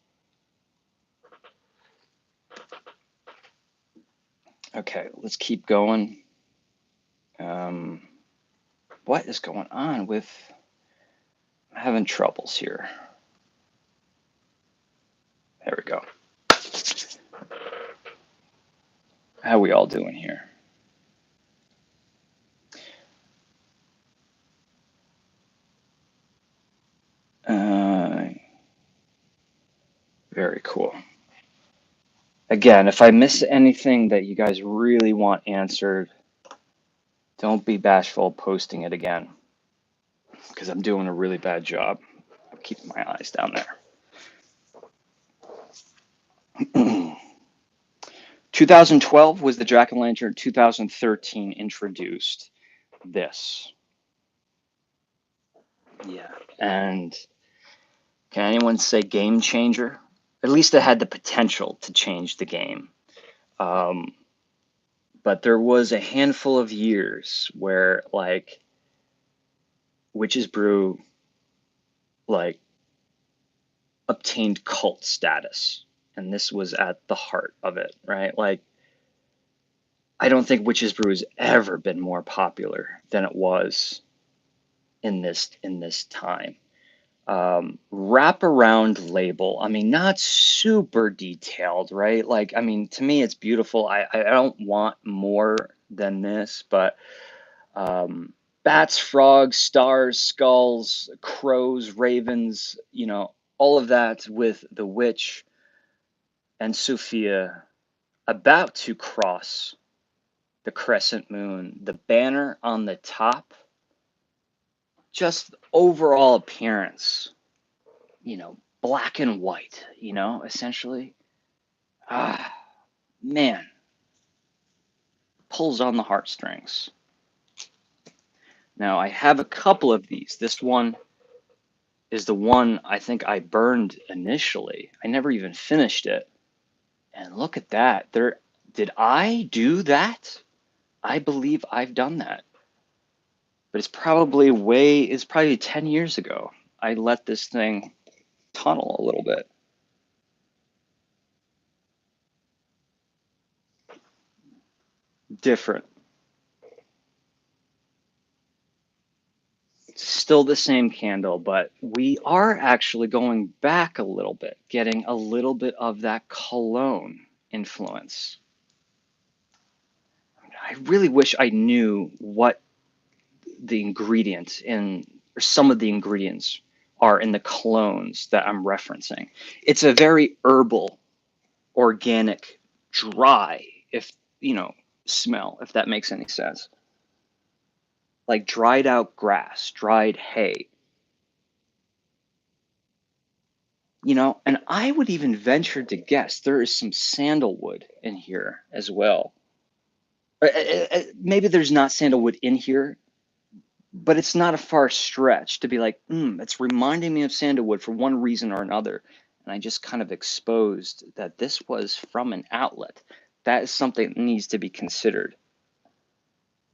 S1: Okay, let's keep going. What is going on with, I'm having troubles here. There we go. How we all doing here? Very cool. Again, if I miss anything that you guys really want answered, don't be bashful posting it again, because I'm doing a really bad job of keeping my eyes down there. 2012 was the Jack-o'-lantern. 2013 introduced this. Yeah. And can anyone say game changer? At least it had the potential to change the game. But there was a handful of years where, like, Witch's Brew, like, obtained cult status. And this was at the heart of it, right? Like, I don't think Witch's Brew has ever been more popular than it was in this time. wraparound label. I mean, not super detailed, right? Like, I mean, to me, it's beautiful. I don't want more than this, but bats, frogs, stars, skulls, crows, ravens, all of that with the witch and Sophia about to cross the crescent moon, the banner on the top, just overall appearance, black and white, essentially. Ah, man, pulls on the heartstrings. Now, I have a couple of these. This one is the one I think I burned initially. I never even finished it. And look at that. Did I do that? I believe I've done that. But it's probably 10 years ago. I let this thing tunnel a little bit. Different. Still the same candle, but we are actually going back a little bit, getting a little bit of that cologne influence. I really wish I knew what the ingredients in, or some of the ingredients are in the colognes that I'm referencing. It's a very herbal, organic, dry, if smell, if that makes any sense. Like dried out grass, dried hay. And I would even venture to guess there is some sandalwood in here as well. Maybe there's not sandalwood in here, but it's not a far stretch to be like, it's reminding me of sandalwood for one reason or another. And I just kind of exposed that this was from an outlet. That is something that needs to be considered.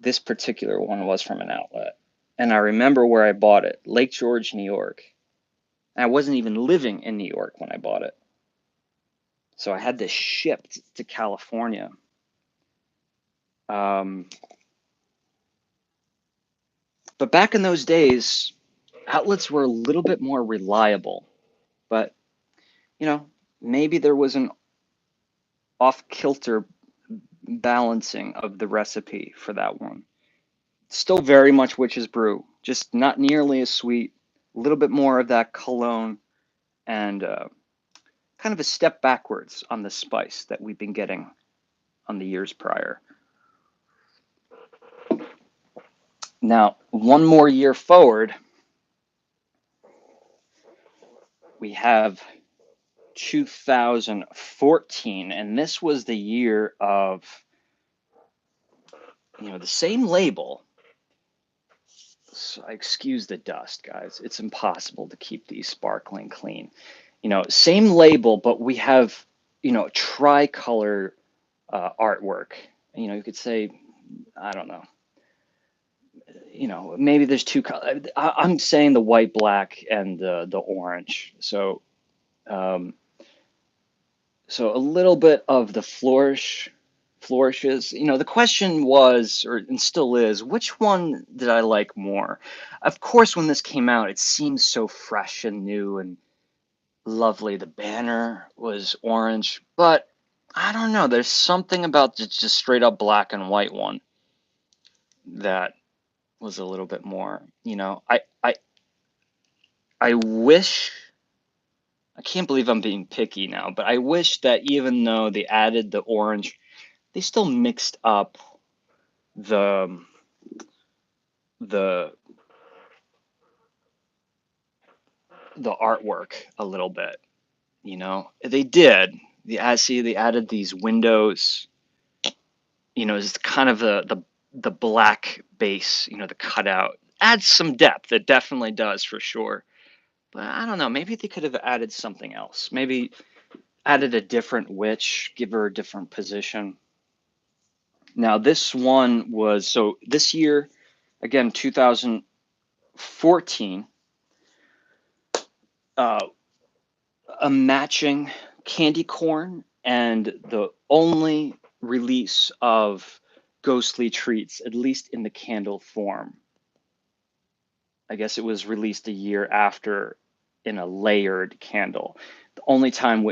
S1: This particular one was from an outlet. And I remember where I bought it, Lake George, New York. And I wasn't even living in New York when I bought it. So I had this shipped to California. But back in those days, outlets were a little bit more reliable. But, maybe there was an off-kilter balancing of the recipe for that one. Still very much Witch's Brew, just not nearly as sweet, a little bit more of that cologne, and kind of a step backwards on the spice that we've been getting on the years prior. Now, one more year forward, we have 2014, and this was the year of, the same label. So excuse the dust, guys. It's impossible to keep these sparkling clean. Same label, but we have, tricolor artwork. You could say, I don't know. Maybe there's two colors. I'm saying the white, black, and the orange. So, so a little bit of the flourishes. The question was, and still is, which one did I like more? Of course, when this came out, it seemed so fresh and new and lovely. The banner was orange, but I don't know. There's something about the just straight up black and white one that was a little bit more, I wish, I can't believe I'm being picky now, but I wish that even though they added the orange, they still mixed up the the the artwork a little bit. They did. They added these windows. It's kind of the black base. The cutout adds some depth. It definitely does for sure. But I don't know. Maybe they could have added something else. Maybe added a different witch, give her a different position. Now this one was, so this year, again, 2014, a matching candy corn and the only release of ghostly treats, at least in the candle form. I guess it was released a year after in a layered candle. The only time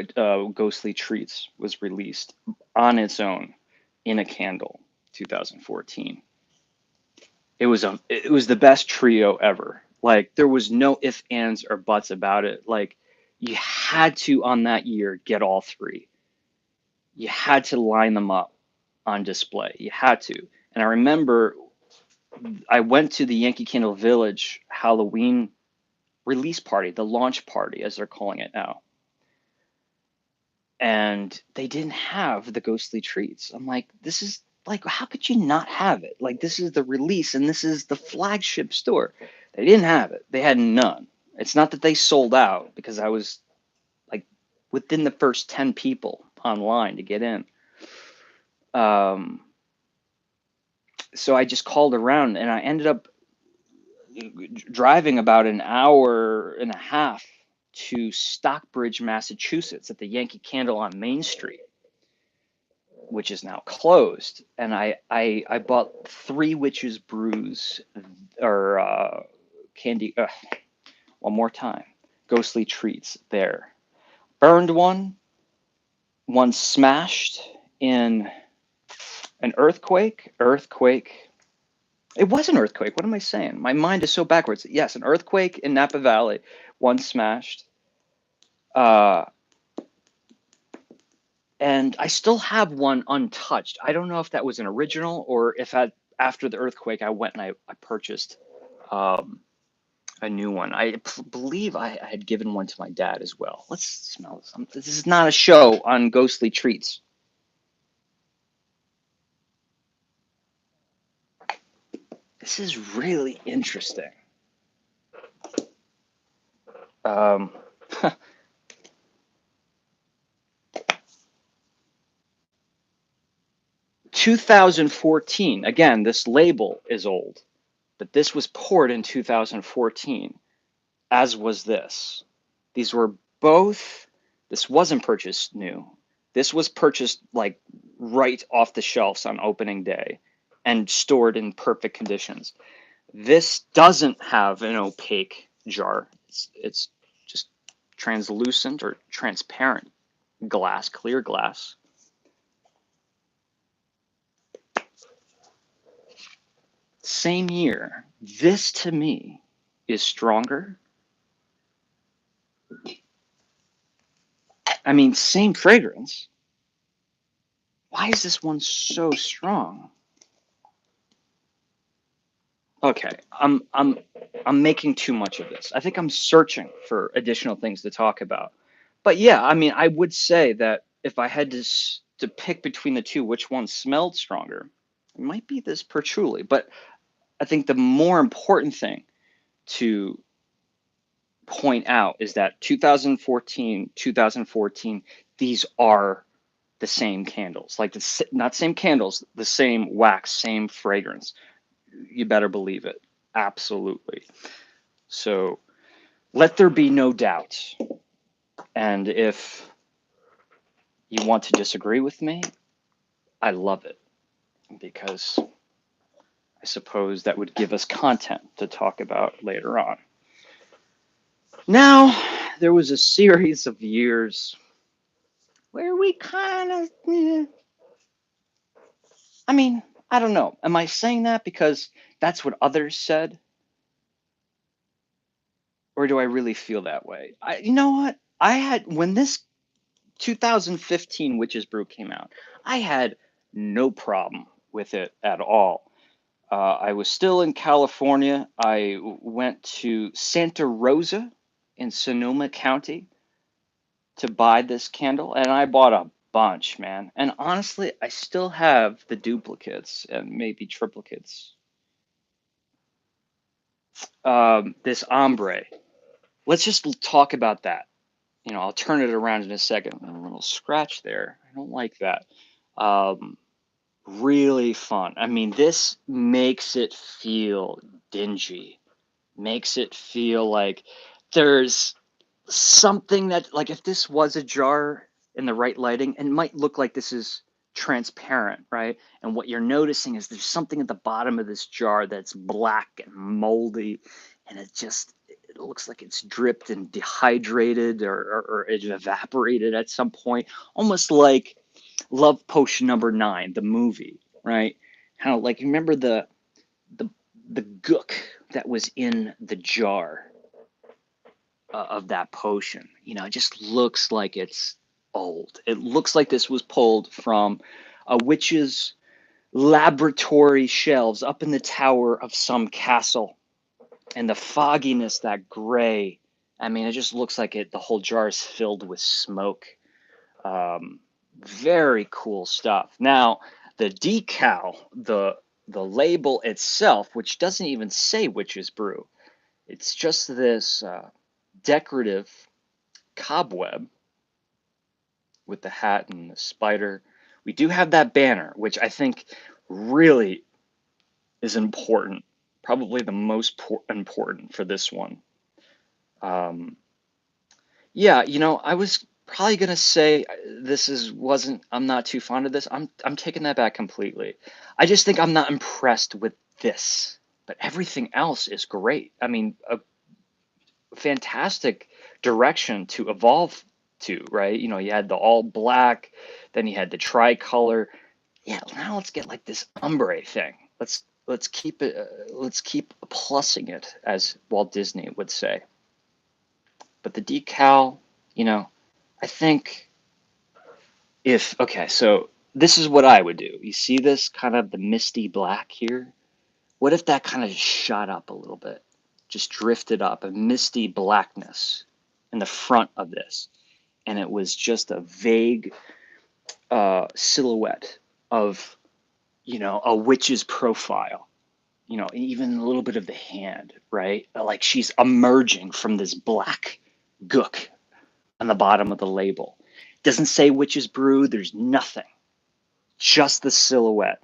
S1: Ghostly Treats was released on its own in a candle, 2014. It was the best trio ever. Like there was no ifs, ands, or buts about it. Like you had to on that year get all three. You had to line them up on display. You had to. And I remember I went to the Yankee Candle Village Halloween release party, the launch party, as they're calling it now. And they didn't have the Ghostly Treats. I'm like, this is like, how could you not have it? Like, this is the release and this is the flagship store. They didn't have it. They had none. It's not that they sold out because I was like within the first 10 people online to get in. So I just called around and I ended up driving about an hour and a half to Stockbridge, Massachusetts at the Yankee Candle on Main Street, which is now closed. And I bought 3 Witches Brews or candy, one more time, Ghostly Treats there. Burned one smashed in an earthquake. It was an earthquake. What am I saying? My mind is so backwards. Yes, an earthquake in Napa Valley. One smashed. And I still have one untouched. I don't know if that was an original or if after the earthquake I went and I purchased a new one. I believe I had given one to my dad as well. Let's smell this. This is not a show on Ghostly Treats. This is really interesting. 2014. Again, this label is old, but this was poured in 2014, as was this. These were both, this wasn't purchased new. This was purchased like right off the shelves on opening day and stored in perfect conditions. This doesn't have an opaque jar. It's just translucent or transparent glass, clear glass. Same year. This to me is stronger. I mean, same fragrance. Why is this one so strong? Okay, I'm making too much of this. I think I'm searching for additional things to talk about. But yeah, I mean, I would say that if I had to pick between the two, which one smelled stronger, it might be this patchouli. But I think the more important thing to point out is that 2014, these are the same candles. Like, not same candles, the same wax, same fragrance. You better believe it. Absolutely. So let there be no doubt. And if you want to disagree with me, I love it, because I suppose that would give us content to talk about later on. Now, there was a series of years where we kind of, I mean, I don't know. Am I saying that because that's what others said? Or do I really feel that way? You know what? When this 2015 Witch's Brew came out, I had no problem with it at all. I was still in California. I went to Santa Rosa in Sonoma County to buy this candle, and I bought a bunch, man. And honestly, I still have the duplicates and maybe triplicates. This ombre. Let's just talk about that. I'll turn it around in a second. A little scratch there. I don't like that. Really fun. I mean, this makes it feel dingy. Makes it feel like there's something that, like, if this was a jar in the right lighting, it might look like this is transparent, right? And what you're noticing is there's something at the bottom of this jar that's black and moldy, and it just, it looks like it's dripped and dehydrated or it evaporated at some point, almost like Love Potion number 9, the movie, right? How like remember the the gook that was in the jar of that potion. It just looks like it's old. It looks like this was pulled from a witch's laboratory shelves up in the tower of some castle. And the fogginess, that gray, I mean, it just looks like the whole jar is filled with smoke. Um, Very cool stuff. Now, the decal, the label itself, which doesn't even say Witch's Brew, it's just this decorative cobweb with the hat and the spider. We do have that banner, which I think really is important, probably the most important for this one. Um, yeah, I was probably gonna say wasn't. I'm not too fond of this. I'm taking that back completely. I just think I'm not impressed with this, but everything else is great. I mean, a fantastic direction to evolve to, right? You had the all black, then you had the tricolor. Yeah, now let's get like this ombre thing. Let's keep it. Let's keep plussing it, as Walt Disney would say. But the decal, I think okay, so this is what I would do. You see this kind of the misty black here? What if that kind of shot up a little bit? Just drifted up, a misty blackness in the front of this. And it was just a vague silhouette of, a witch's profile, even a little bit of the hand, right? Like she's emerging from this black gook on the bottom of the label. Doesn't say Witch's Brew, there's nothing, just the silhouette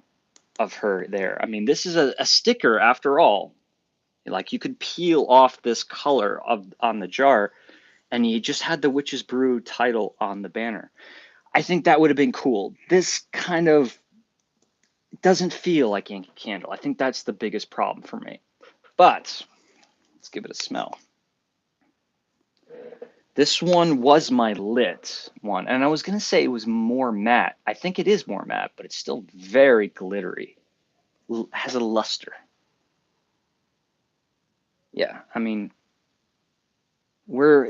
S1: of her there. I mean, this is a sticker after all. Like you could peel off this color on the jar and you just had the Witch's Brew title on the banner. I think that would have been cool. This kind of doesn't feel like Yankee Candle. I think that's the biggest problem for me. But let's give it a smell. This one was my lit one, and I was going to say it was more matte. I think it is more matte, but it's still very glittery. Has a luster. Yeah, I mean, we're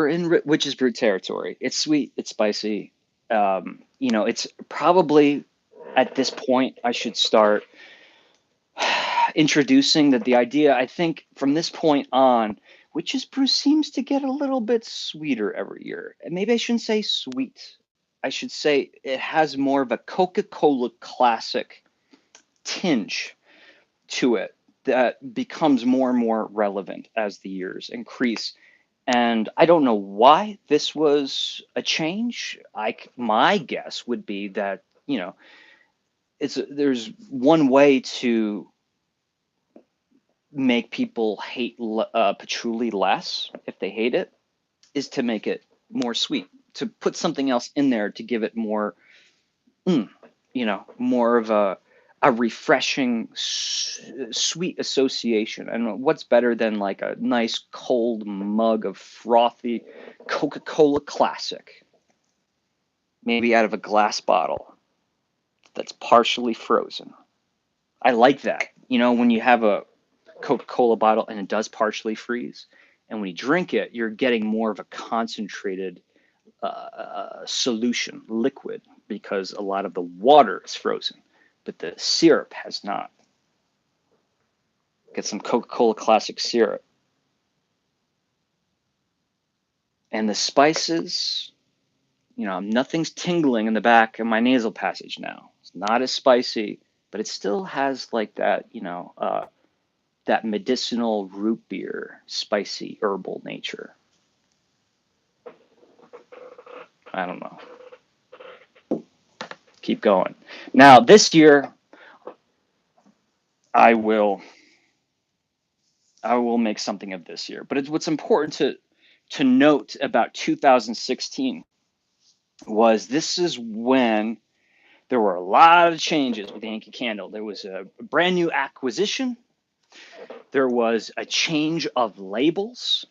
S1: in Witch's Brew territory. It's sweet, it's spicy. It's probably at this point I should start introducing the idea. I think from this point on, Witch's Brew seems to get a little bit sweeter every year. And maybe I shouldn't say sweet. I should say it has more of a Coca-Cola classic tinge to it that becomes more and more relevant as the years increase. And I don't know why this was a change. My guess would be that, there's one way to make people hate patchouli less if they hate it, is to make it more sweet, to put something else in there to give it more, more of a refreshing, sweet association. And what's better than like a nice cold mug of frothy Coca-Cola Classic, maybe out of a glass bottle that's partially frozen. I like that. When you have a Coca-Cola bottle and it does partially freeze, and when you drink it, you're getting more of a concentrated solution, liquid, because a lot of the water is frozen, but the syrup has not. Get some Coca-Cola Classic syrup. And the spices, nothing's tingling in the back of my nasal passage now. It's not as spicy, but it still has like that, that medicinal root beer, spicy herbal nature. I don't know. Keep going. Now, this year, I will make something of this year. But what's important to note about 2016 was this is when there were a lot of changes with Yankee Candle. There was a brand new acquisition. There was a change of labels.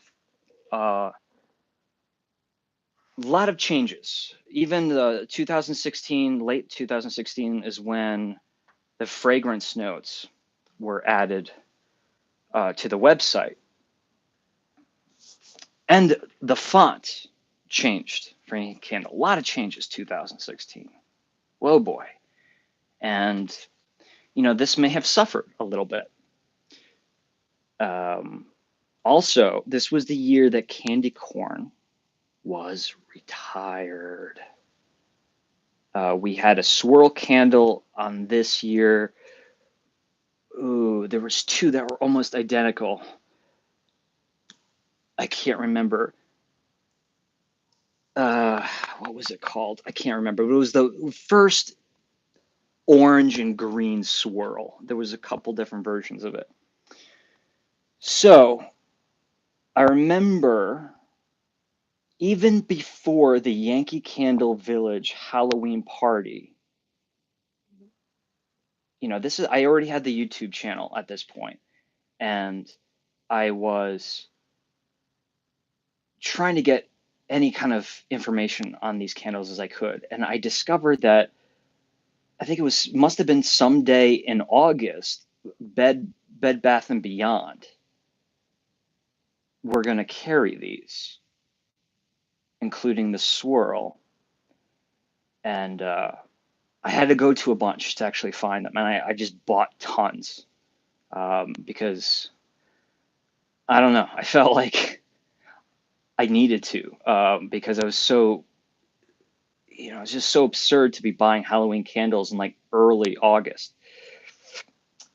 S1: A lot of changes. Even the 2016, late 2016 is when the fragrance notes were added to the website. And the font changed for Yankee Candle. A lot of changes 2016. Whoa, boy. And, you know, this may have suffered a little bit. Also, this was the year that candy corn was retired. We had a swirl candle on this year. Ooh, there was two that were almost identical. I can't remember. What was it called? I can't remember. But it was the first orange and green swirl. There was a couple different versions of it. So I remember even before the Yankee Candle Village Halloween party, you know, I already had the YouTube channel at this point, and I was trying to get any kind of information on these candles as I could. And I discovered that I think must have been someday in August, Bed Bath and Beyond were going to carry these, including the swirl. And I had to go to a bunch to actually find them. And I just bought tons because I don't know. I felt like I needed to because I was so, you know, it's just so absurd to be buying Halloween candles in like early August.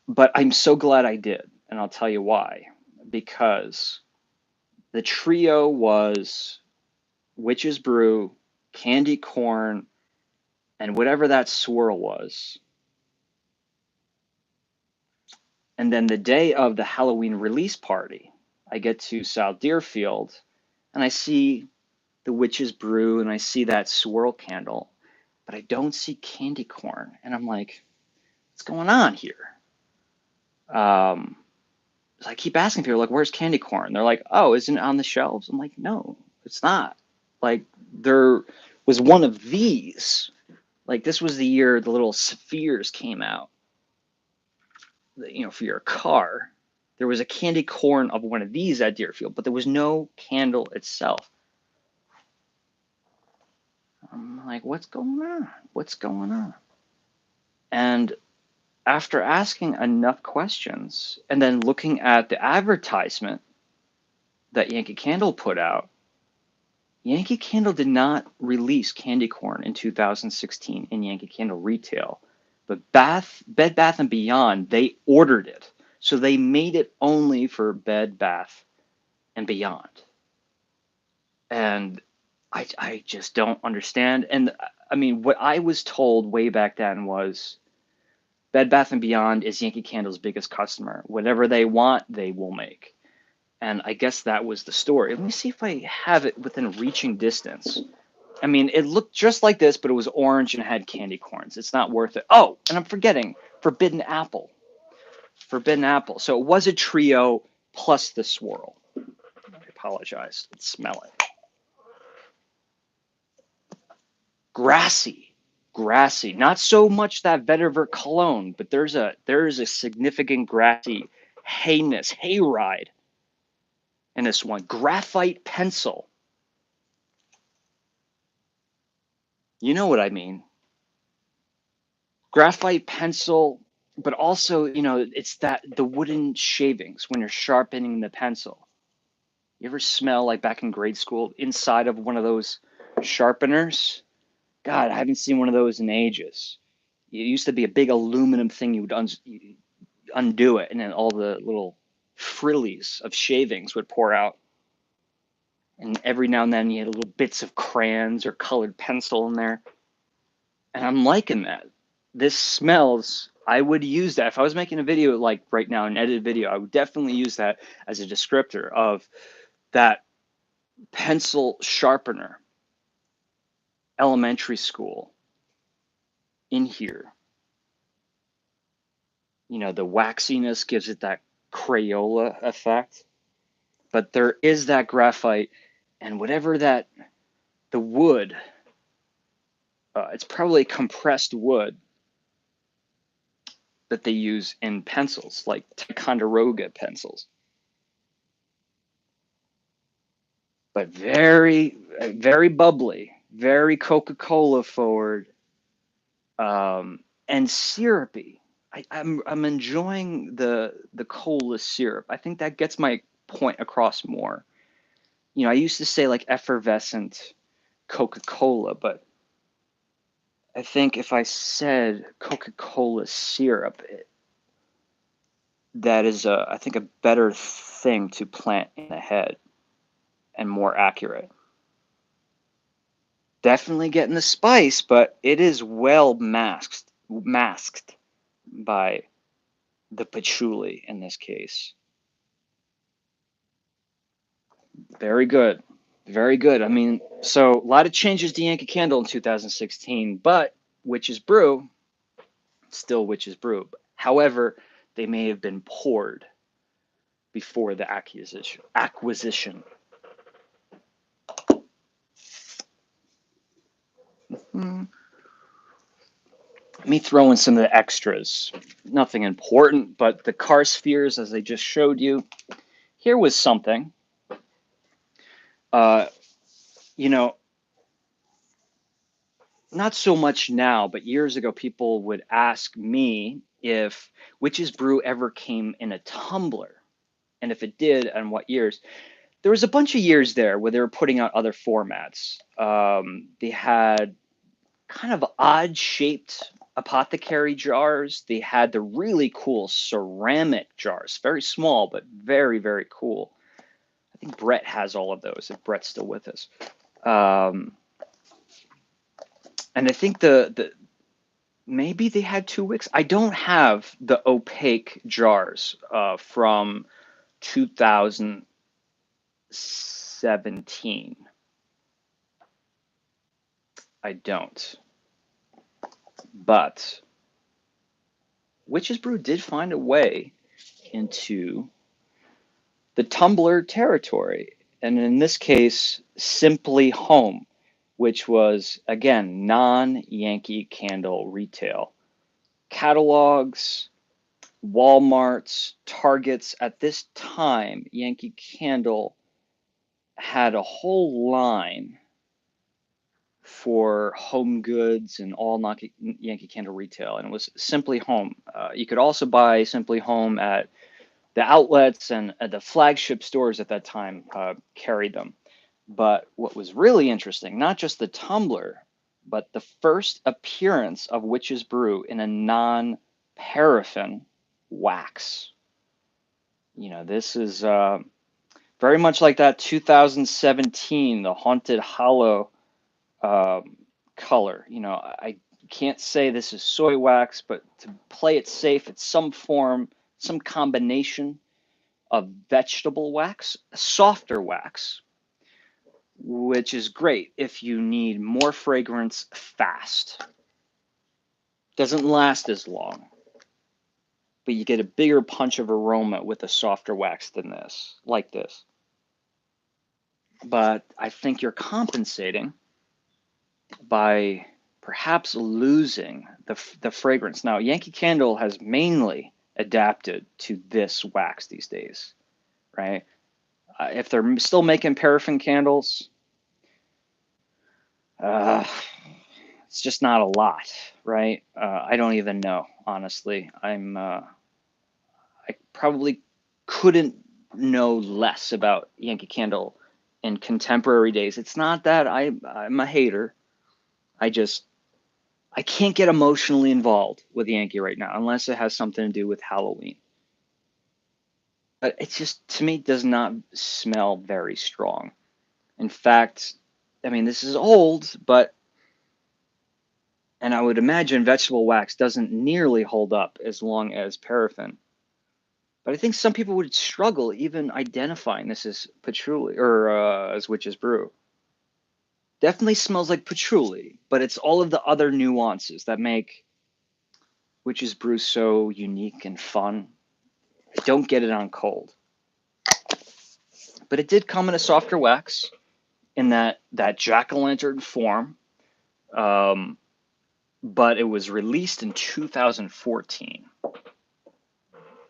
S1: But I'm so glad I did. And I'll tell you why. Because the trio was Witch's Brew, candy corn, and whatever that swirl was. And then the day of the Halloween release party, I get to South Deerfield and I see the Witch's Brew and I see that swirl candle, but I don't see candy corn. And I'm like, what's going on here? So I keep asking people, like, where's candy corn? They're like, oh, isn't it on the shelves? I'm like, no, it's not. Like, there was one of these. Like, this was the year the little spheres came out, you know, for your car. There was a candy corn of one of these at Deerfield, but there was no candle itself. I'm like, what's going on? What's going on? And after asking enough questions and then looking at the advertisement that Yankee Candle put out, Yankee Candle did not release candy corn in 2016 in Yankee Candle retail, but Bed Bath and Beyond, they ordered it. So they made it only for Bed Bath and Beyond. And I just don't understand. And I mean, what I was told way back then was Bed Bath and Beyond is Yankee Candle's biggest customer. Whatever they want, they will make. And I guess that was the story. Let me see if I have it within reaching distance. I mean, it looked just like this, but it was orange and had candy corns. It's not worth it. Oh, and I'm forgetting Forbidden Apple. Forbidden Apple. So it was a trio plus the swirl. I apologize. Let's smell it. Grassy. Grassy. Not so much that vetiver cologne, but there is a significant grassy hayness, hayride in this one. Graphite pencil. You know what I mean. Graphite pencil, but also, you know, it's the wooden shavings when you're sharpening the pencil. You ever smell like back in grade school inside of one of those sharpeners? God, I haven't seen one of those in ages. It used to be a big aluminum thing. You would undo it, and then all the little frillies of shavings would pour out. And every now and then you had little bits of crayons or colored pencil in there. And I'm liking that. This smells, I would use that. If I was making a video like right now, an edited video, I would definitely use that as a descriptor of that pencil sharpener, elementary school in here. You know, the waxiness gives it that Crayola effect, but there is that graphite, and whatever that, the wood, it's probably compressed wood that they use in pencils, like Ticonderoga pencils. But very, very bubbly, very Coca-Cola forward, and syrupy. I'm enjoying the cola syrup. I think that gets my point across more. You know, I used to say like effervescent Coca-Cola, but I think if I said Coca-Cola syrup, that is I think a better thing to plant in the head and more accurate. Definitely getting the spice, but it is well masked by the patchouli in this case. Very good. Very good. I mean, so a lot of changes to Yankee Candle in 2016, but Witch's Brew, still Witch's Brew. However, they may have been poured before the acquisition. Let me throw in some of the extras. Nothing important, but the car spheres, as I just showed you. Here was something. You know, not so much now, but years ago, people would ask me if Witch's Brew ever came in a tumbler, and if it did, and what years. There was a bunch of years there where they were putting out other formats. They had kind of odd shaped apothecary jars. They had the really cool ceramic jars, very small, but very, very cool. I think Brett has all of those, if Brett's still with us. And I think maybe they had 2 wicks. I don't have the opaque jars from 2017. I don't. But Witch's Brew did find a way into the tumbler territory. And in this case, Simply Home, which was, again, non-Yankee Candle retail. Catalogs, Walmarts, Targets. At this time, Yankee Candle had a whole line for home goods and all Yankee Candle retail, and it was Simply Home. You could also buy Simply Home at the outlets, and at the flagship stores at that time carried them. But what was really interesting, not just the tumbler, but the first appearance of Witch's Brew in a non-paraffin wax. You know, this is very much like that 2017, the Haunted Hollow color. You know, I can't say this is soy wax, but to play it safe, it's some form, some combination of vegetable wax, softer wax, which is great if you need more fragrance fast. Doesn't last as long, but you get a bigger punch of aroma with a softer wax than this, like this. But I think you're compensating by perhaps losing the fragrance. Now, Yankee Candle has mainly adapted to this wax these days, right? If they're still making paraffin candles, it's just not a lot, right? I don't even know, honestly. I probably couldn't know less about Yankee Candle in contemporary days. It's not that I'm a hater. I can't get emotionally involved with Yankee right now unless it has something to do with Halloween. But it just, to me, does not smell very strong. In fact, I mean, this is old, and I would imagine vegetable wax doesn't nearly hold up as long as paraffin. But I think some people would struggle even identifying this as patchouli or as Witch's Brew. Definitely smells like patchouli, but it's all of the other nuances that make Witch's Brew so unique and fun. don't get it on cold. But it did come in a softer wax in that jack-o'-lantern form. But it was released in 2014.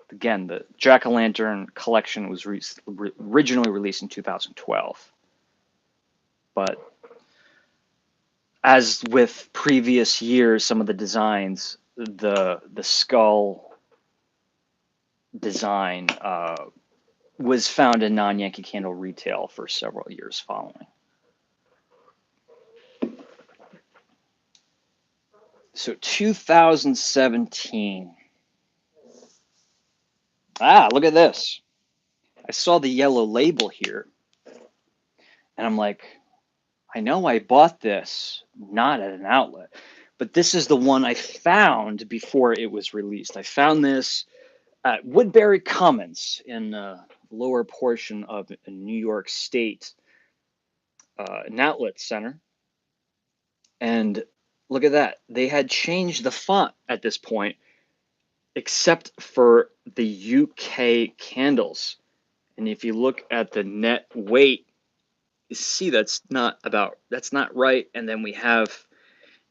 S1: Again, the jack-o'-lantern collection was originally released in 2012. But as with previous years, some of the designs, the skull design was found in non-Yankee Candle retail for several years following. So 2017. Look at this. I saw the yellow label here, and I'm like, I know I bought this not at an outlet, but this is the one I found before it was released. I found this at Woodbury Commons in the lower portion of New York State, an outlet center. And look at that. They had changed the font at this point, except for the UK candles. And if you look at the net weight, you see that's not right. And then we have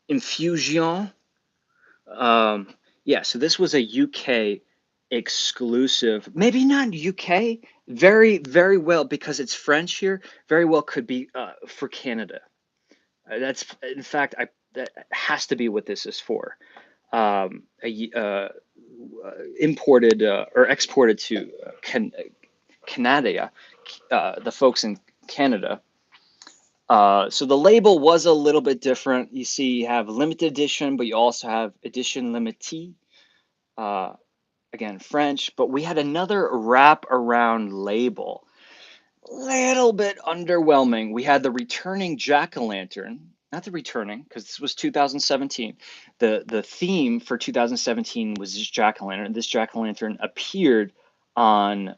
S1: Infusion. Yeah, so this was a UK exclusive, maybe not UK, very, very well, because it's French here, very well could be for Canada. That's, in fact, that has to be what this is for. Imported or exported to Canada, the folks in Canada. So the label was a little bit different. You see, you have limited edition, but you also have edition limitée. Again, French, but we had another wrap around label. Little bit underwhelming. We had the returning jack-o'-lantern, not the returning, because this was 2017. The theme for 2017 was this jack-o'-lantern. This jack-o'-lantern appeared on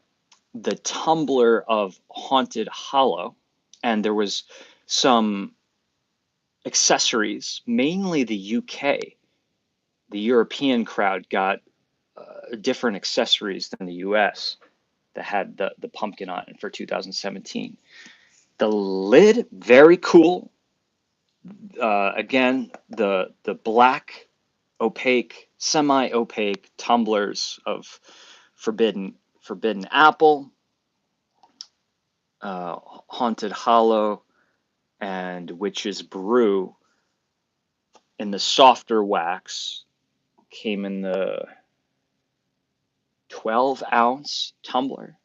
S1: the tumbler of Haunted Hollow, and there was some accessories, mainly the UK. The European crowd got different accessories than the US that had the pumpkin on it for 2017. The lid, very cool. Again, the black, opaque, semi-opaque tumblers of Forbidden Apple, Haunted Hollow, and Witch's Brew in the softer wax came in the 12-ounce tumbler,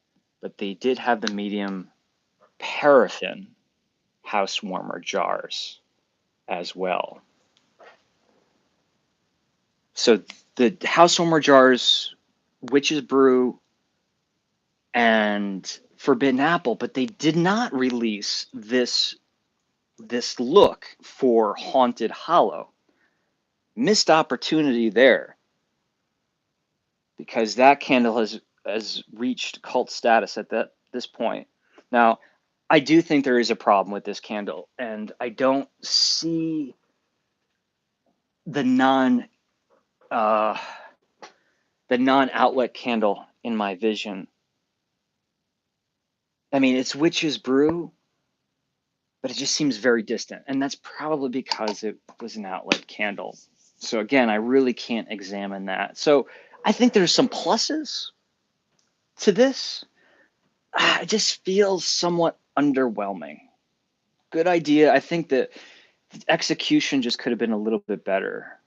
S1: but they did have the medium paraffin house warmer jars as well. So the house warmer jars, Witch's Brew, and Forbidden Apple, but they did not release this look for Haunted Hollow. Missed opportunity there, because that candle has reached cult status at this point. Now, I do think there is a problem with this candle, and I don't see the non-outlet candle in my vision. I mean, it's Witch's Brew, but it just seems very distant, and that's probably because it was an outlet candle. So again, I really can't examine that. So I think there's some pluses to this. It just feels somewhat underwhelming. Good idea. I think that the execution just could have been a little bit better.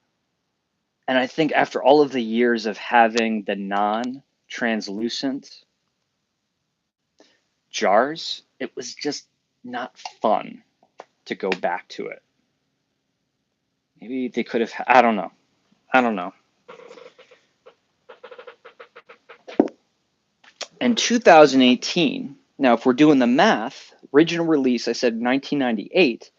S1: And I think after all of the years of having the non-translucent jars, it was just not fun to go back to it. Maybe they could have, I don't know. In 2018, now if we're doing the math, original release, I said 1998.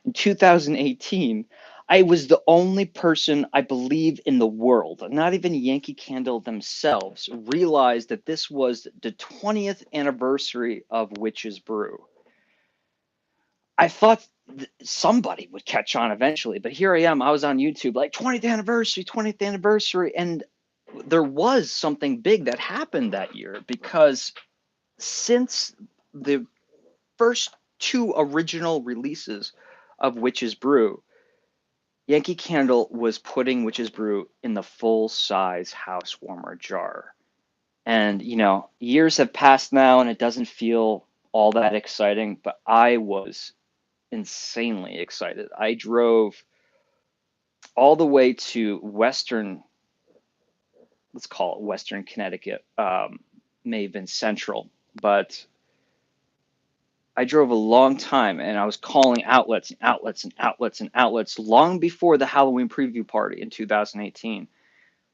S1: In 2018, I was the only person, I believe, in the world, not even Yankee Candle themselves, realized that this was the 20th anniversary of Witch's Brew. I thought somebody would catch on eventually, but here I am. I was on YouTube like 20th anniversary, and there was something big that happened that year, because since the first two original releases of Witch's Brew, Yankee Candle was putting Witch's Brew in the full size house warmer jar. And, years have passed now and it doesn't feel all that exciting, but I was insanely excited. I drove all the way to let's call it Western Connecticut, may have been Central, but I drove a long time and I was calling outlets and outlets and outlets and outlets long before the Halloween preview party in 2018,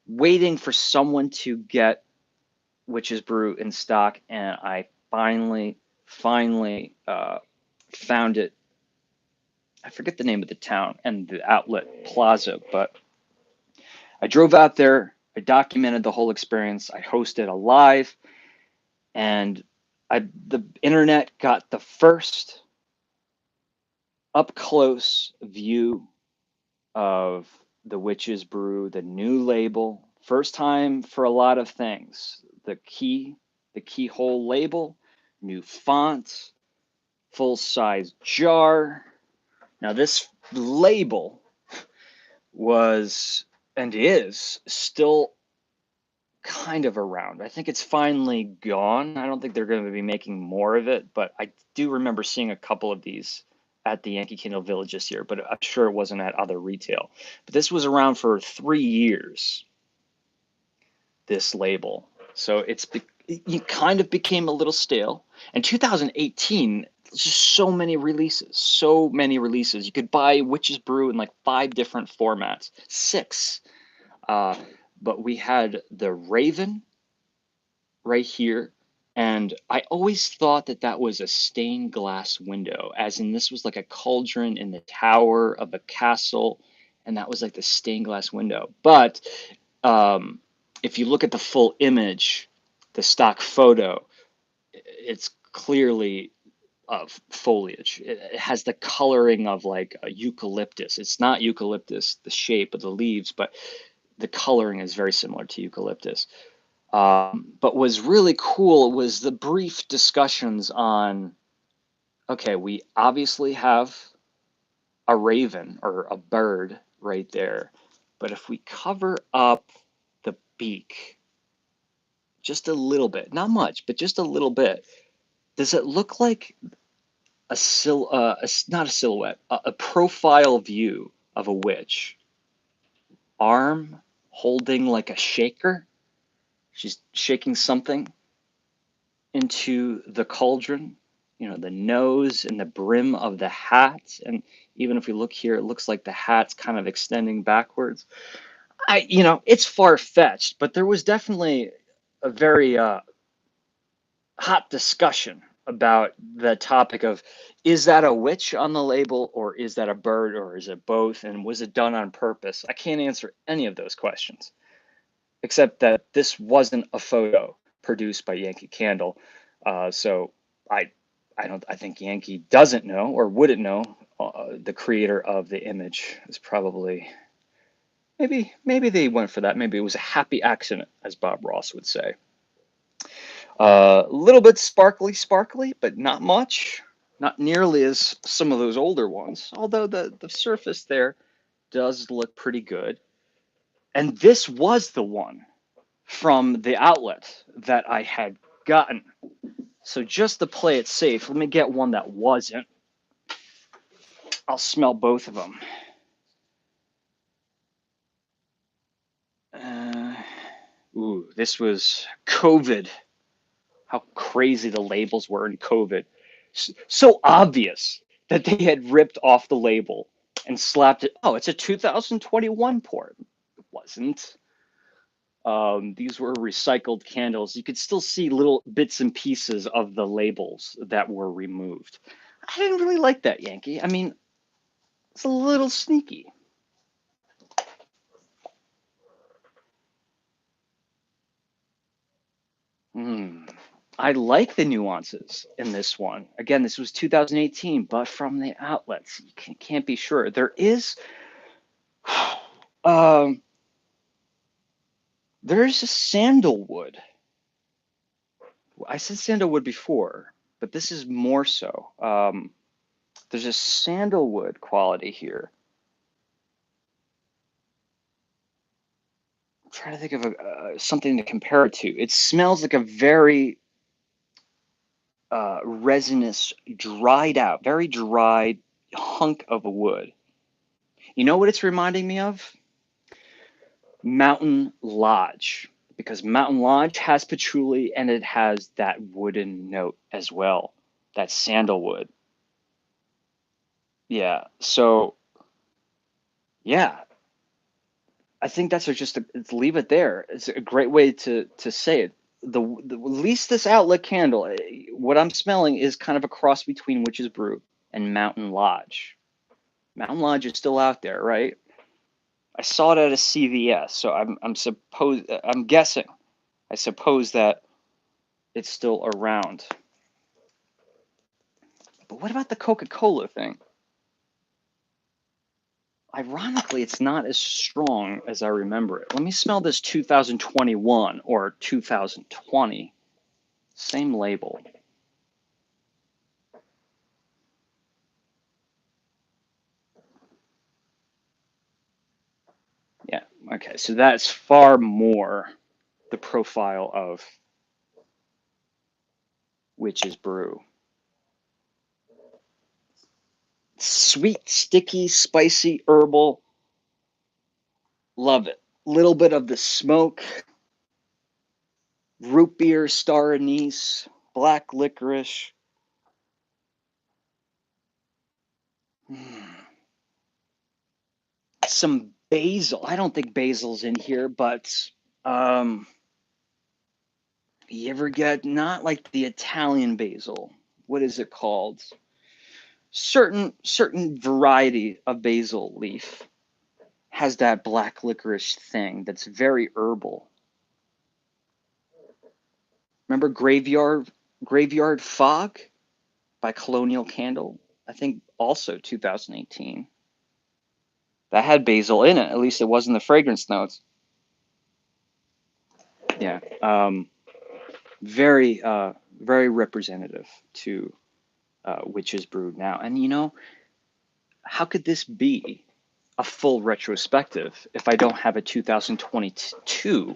S1: waiting for someone to get Witch's Brew in stock. And I finally found it. I forget the name of the town and the outlet plaza, but I drove out there. I documented the whole experience. I hosted a live, and the internet got the first up close view of the Witch's Brew, the new label. First time for a lot of things. The keyhole label, new font, full size jar. Now this label was and is still kind of around. I think it's finally gone. I don't think they're going to be making more of it, but I do remember seeing a couple of these at the Yankee Candle Village this year, but I'm sure it wasn't at other retail. But this was around for 3 years, this label. So it kind of became a little stale. And 2018, just so many releases. You could buy Witch's Brew in like 5 different formats, 6. But we had the Raven right here. And I always thought that was a stained glass window, as in this was like a cauldron in the tower of a castle. And that was like the stained glass window. But if you look at the full image, the stock photo, it's clearly of foliage. It has the coloring of like a eucalyptus. It's not eucalyptus, the shape of the leaves, but the coloring is very similar to eucalyptus. But was really cool was the brief discussions on, okay, we obviously have a raven or a bird right there, but if we cover up the beak just a little bit, not much, but just a little bit, does it look like not a silhouette, a profile view of a witch? Arm holding like a shaker. She's shaking something into the cauldron. The nose and the brim of the hat. And even if we look here, it looks like the hat's kind of extending backwards. It's far-fetched, but there was definitely a very hot discussion about the topic of, is that a witch on the label, or is that a bird, or is it both, and was it done on purpose? I can't answer any of those questions, except that this wasn't a photo produced by Yankee Candle. So I think Yankee doesn't know or wouldn't know. The creator of the image is probably, maybe they went for that. Maybe it was a happy accident, as Bob Ross would say. A little bit sparkly, but not much. Not nearly as some of those older ones, although the surface there does look pretty good. And this was the one from the outlet that I had gotten. So just to play it safe, let me get one that wasn't. I'll smell both of them. This was COVID. How crazy the labels were in COVID. So obvious that they had ripped off the label and slapped it. Oh, it's a 2021 port. It wasn't. These were recycled candles. You could still see little bits and pieces of the labels that were removed. I didn't really like that, Yankee. I mean, it's a little sneaky. I like the nuances in this one. Again, this was 2018, but from the outlets, you can't be sure. There is There's a sandalwood. I said sandalwood before, but this is more so. There's a sandalwood quality here. I'm trying to think of something to compare it to. It smells like a very resinous, dried out, very dried hunk of a wood. You know what it's reminding me of? Mountain Lodge, because Mountain Lodge has patchouli and it has that wooden note as well, that sandalwood. Yeah. So yeah, I think that's just leave it there. It's a great way to say it. The at least this outlet candle, what I'm smelling is kind of a cross between Witch's Brew and Mountain Lodge. Mountain Lodge is still out there, right? I saw it at a CVS, so I'm guessing. I suppose that it's still around. But what about the Coca-Cola thing? Ironically, it's not as strong as I remember it. Let me smell this 2021 or 2020. Same label. Yeah, okay, so that's far more the profile of Witch's Brew. Sweet, sticky, spicy, herbal. Love it. Little bit of the smoke. Root beer, star anise, black licorice. Some basil. I don't think basil's in here, but um, you ever get not like the Italian basil? What is it called? Certain variety of basil leaf has that black licorice thing that's very herbal. Remember Graveyard Fog by Colonial Candle? I think also 2018. That had basil in it. At least it wasn't the fragrance notes. Yeah. Very very representative to Witch's Brew now. And you know, how could this be a full retrospective if I don't have a 2022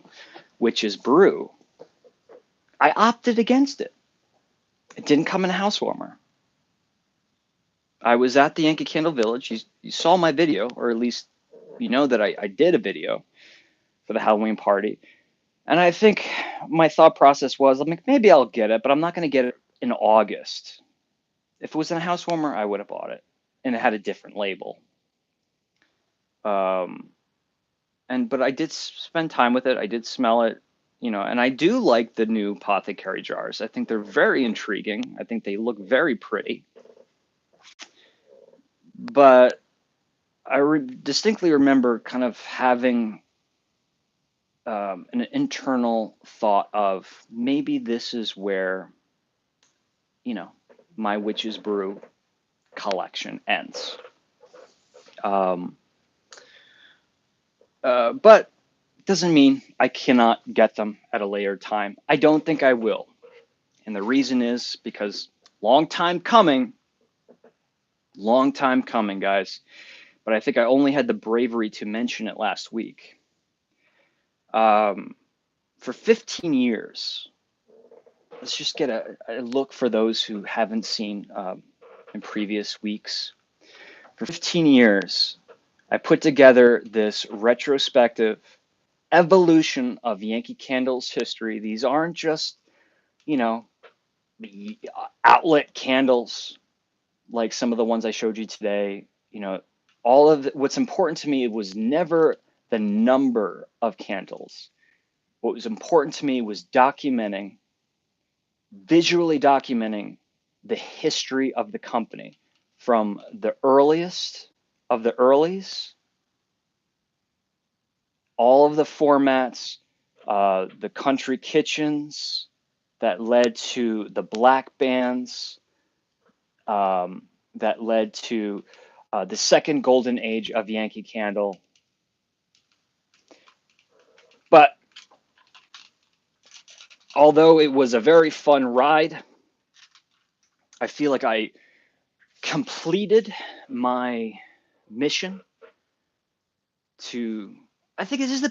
S1: Witch's Brew? I opted against it. It didn't come in a house warmer. I was at the Yankee Candle Village. You saw my video, or at least you know that I did a video for the Halloween party. And I think my thought process was, I'm like, maybe I'll get it, but I'm not going to get it in August. If it was in a house warmer, I would have bought it, and it had a different label. Um, but I did spend time with it. I did smell it, you know, and I do like the new apothecary jars. I think they're very intriguing. I think they look very pretty. But distinctly remember kind of having an internal thought of maybe this is where, you know, my Witch's Brew collection ends. Um, but doesn't mean I cannot get them at a later time. I don't think I will. And the reason is because long time coming, guys. But I think I only had the bravery to mention it last week. For 15 years, let's just get a look for those who haven't seen in previous weeks. For 15 years, I put together this retrospective evolution of Yankee Candle's history. These aren't just, you know, the outlet candles like some of the ones I showed you today. You know, all of what's important to me was never the number of candles. What was important to me was visually documenting the history of the company from the earliest of the earlies, all of the formats, the country kitchens that led to the black bands, that led to the second golden age of Yankee Candle. But although it was a very fun ride, I feel like I completed my mission to. I think it's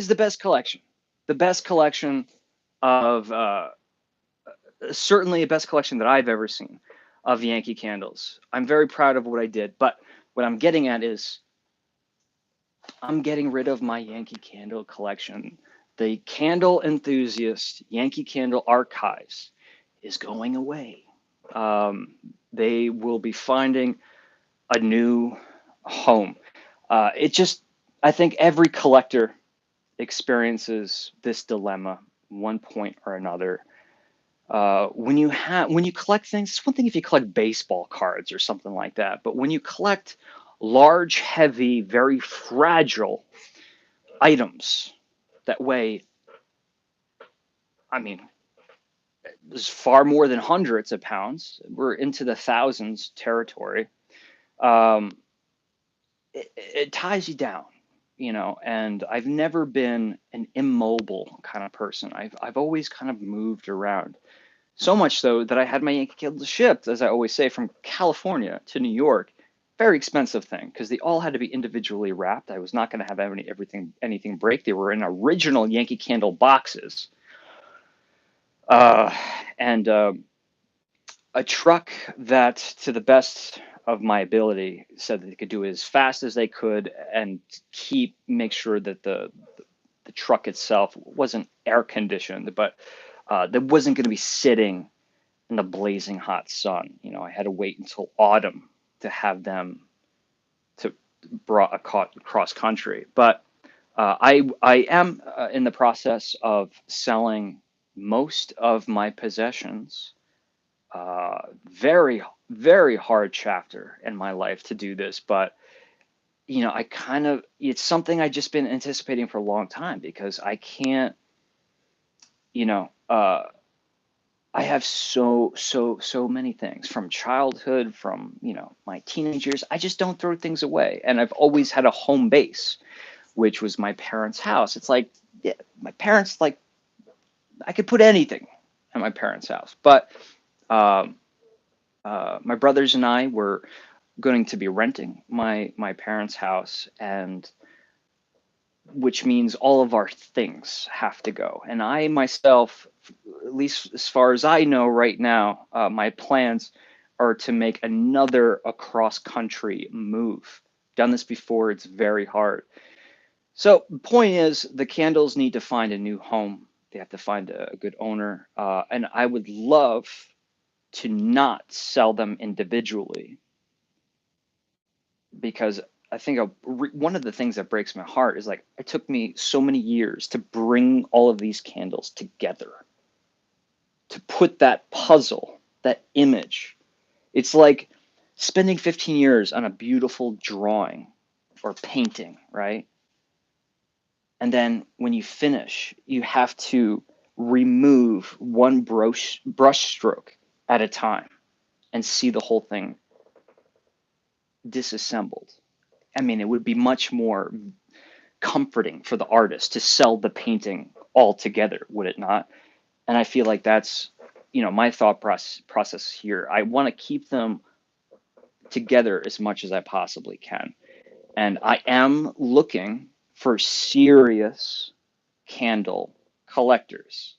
S1: the best collection, the best collection of certainly the best collection that I've ever seen of Yankee candles. I'm very proud of what I did, but what I'm getting at is I'm getting rid of my Yankee Candle collection. The Candle Enthusiast Yankee Candle Archives is going away. Um, they will be finding a new home. It just, I think every collector experiences this dilemma, one point or another. When you collect things, it's one thing if you collect baseball cards or something like that, but when you collect large, heavy, very fragile items that weigh, I mean, there's far more than hundreds of pounds. We're into the thousands territory. Um, it ties you down, you know. And I've never been an immobile kind of person. I've always kind of moved around. So much so that I had my Yankee candles shipped, as I always say, from California to New York. Very expensive thing because they all had to be individually wrapped. I was not going to have anything break. They were in original Yankee Candle boxes, uh, and a truck that, to the best of my ability, said that they could do it as fast as they could and make sure that the truck itself wasn't air conditioned, but that wasn't going to be sitting in the blazing hot sun. You know, I had to wait until autumn to have them to brought across country. But I am in the process of selling most of my possessions. Very, very hard chapter in my life to do this, but you know, it's something I just been anticipating for a long time because I can't, you know, I have so many things from childhood, from, you know, my teenage years. I just don't throw things away. And I've always had a home base, which was my parents' house. It's like, yeah, my parents, like, I could put anything at my parents' house. But um, my brothers and I were going to be renting my parents' house, and which means all of our things have to go. And I myself, at least as far as I know right now, my plans are to make another across country move. Done this before, it's very hard. So the point is, the candles need to find a new home. They have to find a good owner. And I would love to not sell them individually because I think one of the things that breaks my heart is like it took me so many years to bring all of these candles together, to put that puzzle, that image. It's like spending 15 years on a beautiful drawing or painting, right? And then when you finish, you have to remove one brush stroke at a time and see the whole thing disassembled. I mean, it would be much more comforting for the artist to sell the painting all together, would it not? And I feel like that's, you know, my thought process here. I want to keep them together as much as I possibly can. And I am looking for serious candle collectors.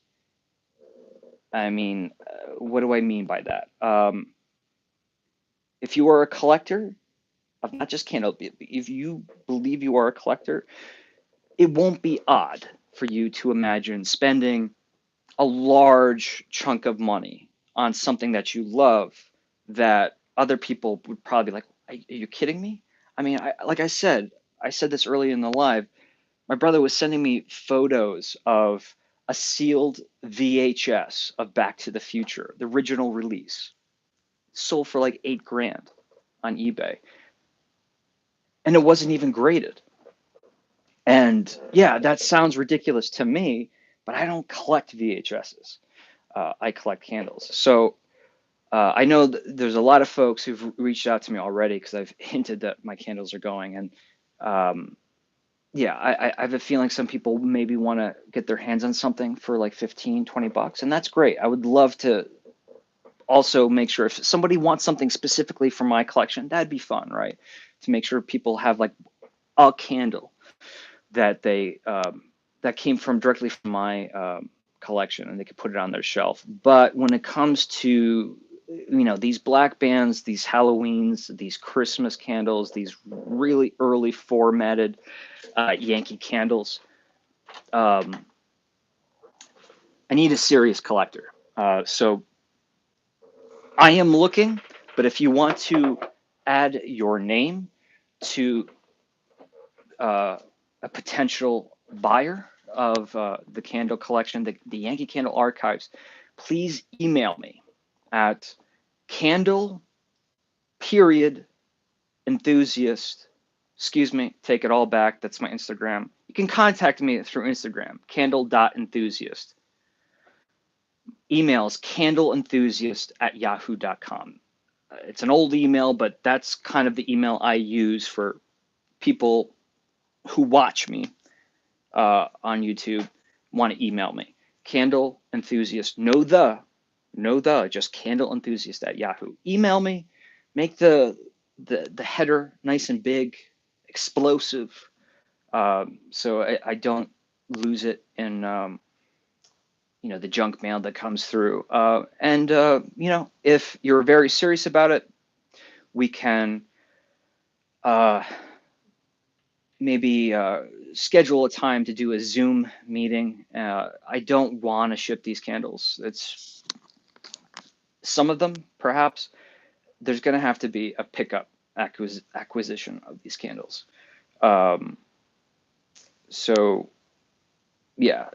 S1: I mean, what do I mean by that? If you are a collector of not just candle, if you believe you are a collector, it won't be odd for you to imagine spending a large chunk of money on something that you love that other people would probably be like, are you kidding me? I mean, like I said this early in the live, my brother was sending me photos of a sealed VHS of Back to the Future, the original release, sold for like 8 grand on eBay. And it wasn't even graded. And yeah, that sounds ridiculous to me, but I don't collect VHSs. I collect candles. So I know there's a lot of folks who've reached out to me already because I've hinted that my candles are going, and um, yeah, I have a feeling some people maybe want to get their hands on something for like 15, 20 bucks, and that's great. I would love to also make sure if somebody wants something specifically from my collection, that'd be fun, right? To make sure people have like a candle that they that came from directly from my collection, and they could put it on their shelf. But when it comes to these black bands, these Halloweens, these Christmas candles, these really early formatted Yankee candles, um, I need a serious collector. So I am looking, but if you want to add your name to a potential buyer of the candle collection, the Yankee Candle Archives, please email me at candle period enthusiast. Excuse me, take it all back. That's my Instagram. You can contact me through Instagram, candle.enthusiast. Email is candleenthusiast@yahoo.com. It's an old email, but that's kind of the email I use for people who watch me on YouTube want to email me. Candle enthusiast, just candle enthusiast at Yahoo. Email me, make the header nice and big, explosive, so I don't lose it in the junk mail that comes through. And if you're very serious about it, we can uh, maybe schedule a time to do a Zoom meeting. I don't want to ship these candles. It's some of them, perhaps. There's going to have to be a pickup acquisition of these candles. Um, so yeah,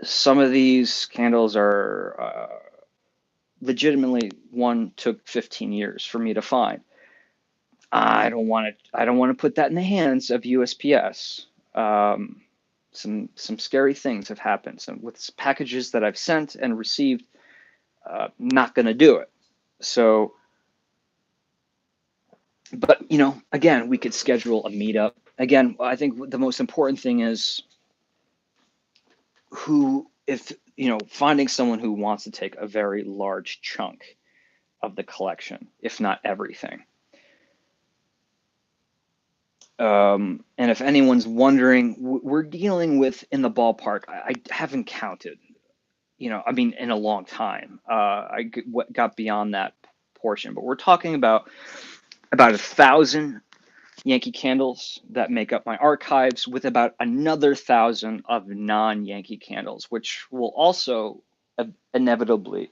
S1: some of these candles are legitimately one took 15 years for me to find. I don't want to put that in the hands of USPS. Some scary things have happened. Some with packages that I've sent and received, not going to do it. So, but again, we could schedule a meetup. Again, I think the most important thing is if finding someone who wants to take a very large chunk of the collection, if not everything. And if anyone's wondering, we're dealing with in the ballpark. I haven't counted, I mean, in a long time. I got beyond that portion, but we're talking about 1,000 Yankee candles that make up my archives, with about another 1,000 of non-Yankee candles, which will also inevitably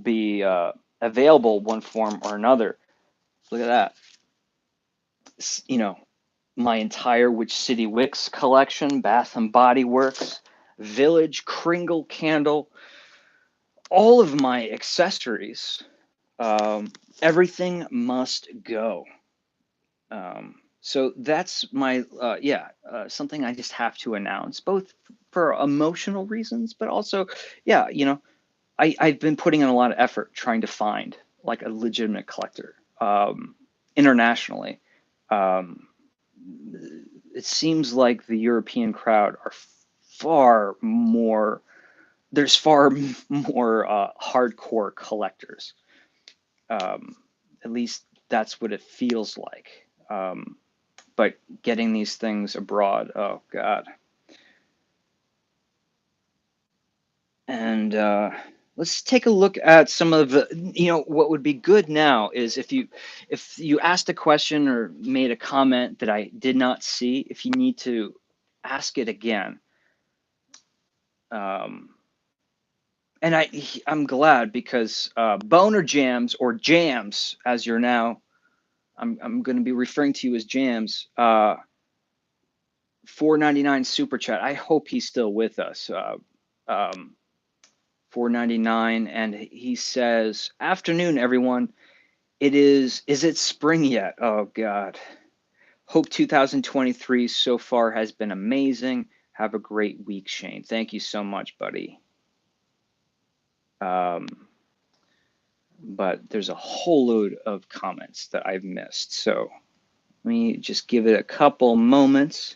S1: be available one form or another. Look at that. My entire Witch City Wicks collection, Bath and Body Works, Village, Kringle Candle, all of my accessories, everything must go. So that's my, something I just have to announce, both for emotional reasons, but also, yeah, I've been putting in a lot of effort trying to find like a legitimate collector internationally. Um, it seems like the European crowd are far more, there's far more hardcore collectors. Um, at least that's what it feels like. But getting these things abroad, oh God. And let's take a look at some of the, what would be good now is if you asked a question or made a comment that I did not see, if you need to ask it again. Um, and I'm glad because Boner Jams, or Jams, as you're now, I'm going to be referring to you as Jams. $4.99 super chat. I hope he's still with us. Um, $4.99, and he says, "Afternoon, everyone. Is it spring yet? Oh God. Hope 2023 so far has been amazing. Have a great week, Shane." Thank you so much, buddy. But there's a whole load of comments that I've missed. So let me just give it a couple moments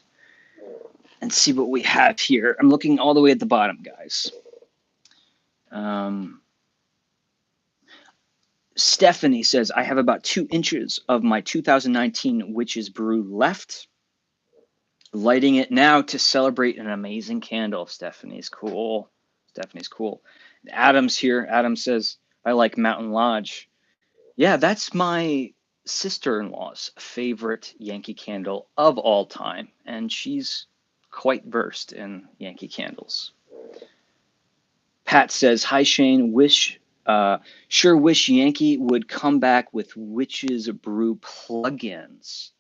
S1: and see what we have here. I'm looking all the way at the bottom, guys. Stephanie says, I have about 2 inches of my 2019 Witch's Brew left. Lighting it now to celebrate an amazing candle. Stephanie's cool. Stephanie's cool. Adam's here. Adam says, I like Mountain Lodge. Yeah, that's my sister-in-law's favorite Yankee candle of all time, and she's quite versed in Yankee candles. Pat says, "Hi Shane, sure wish Yankee would come back with Witch's Brew plugins."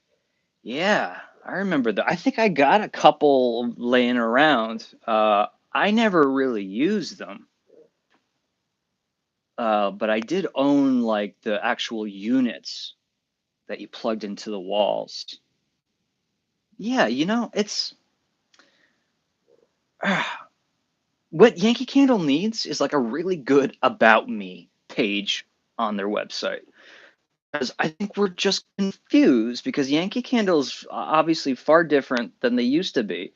S1: Yeah, I remember that. I think I got a couple laying around. I never really used them. But I did own like the actual units that you plugged into the walls. Yeah, it's what Yankee Candle needs is like a really good about me page on their website. Because I think we're just confused because Yankee Candle's obviously far different than they used to be.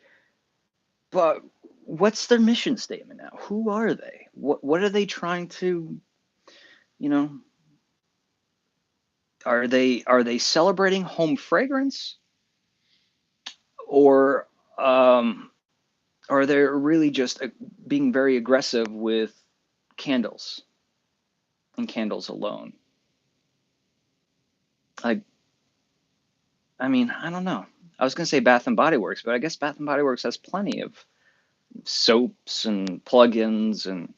S1: But what's their mission statement now? Who are they? What are they trying to, you know, are they celebrating home fragrance, or or they're really just being very aggressive with candles and candles alone? Like, I mean, I don't know. I was gonna say Bath and Body Works, but I guess Bath and Body Works has plenty of soaps and plugins and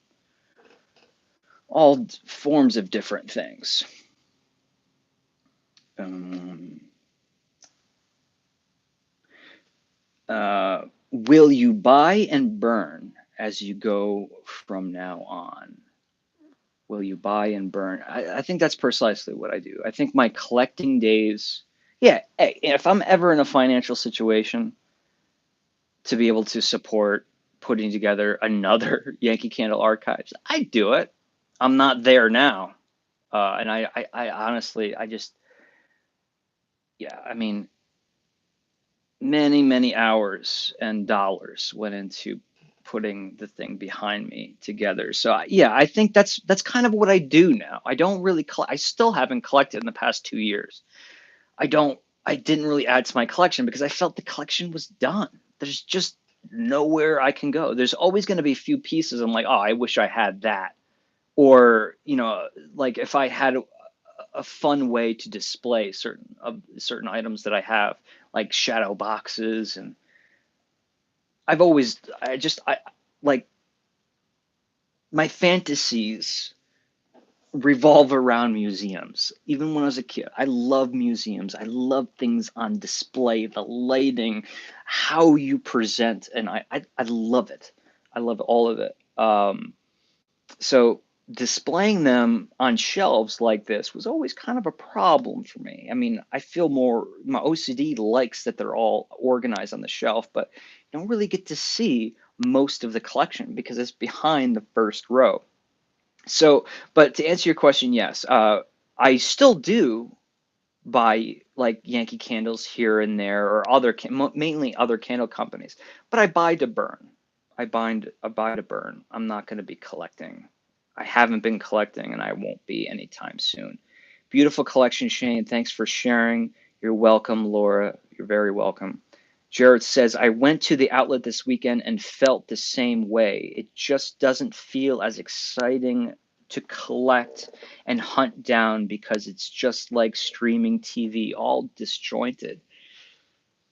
S1: all forms of different things. Will you buy and burn as you go from now on? Will you buy and burn? I think that's precisely what I do. I think my collecting days, yeah, hey, if I'm ever in a financial situation to be able to support putting together another Yankee Candle Archives, I do it. I'm not there now. And I honestly, yeah, I mean, many hours and dollars went into putting the thing behind me together. So yeah, I think that's kind of what I do now. I don't really I still haven't collected in the past 2 years. I didn't really add to my collection because I felt the collection was done. There's just nowhere I can go. There's always going to be a few pieces I'm like, oh, I wish I had that. Or, like if I had a fun way to display certain items that I have, like shadow boxes. And I like my fantasies revolve around museums. Even when I was a kid, I love museums. I love things on display, the lighting, how you present, and I love it. I love all of it. So displaying them on shelves like this was always kind of a problem for me. I mean, I feel more, my OCD likes that they're all organized on the shelf, but you don't really get to see most of the collection because it's behind the first row. So, but to answer your question, yes, I still do buy like Yankee candles here and there, or mainly other candle companies, but I buy to burn. I buy to burn. I'm not going to be collecting. I haven't been collecting, and I won't be anytime soon. Beautiful collection, Shane. Thanks for sharing. You're welcome, Laura. You're very welcome. Jared says, I went to the outlet this weekend and felt the same way. It just doesn't feel as exciting to collect and hunt down because it's just like streaming TV, all disjointed.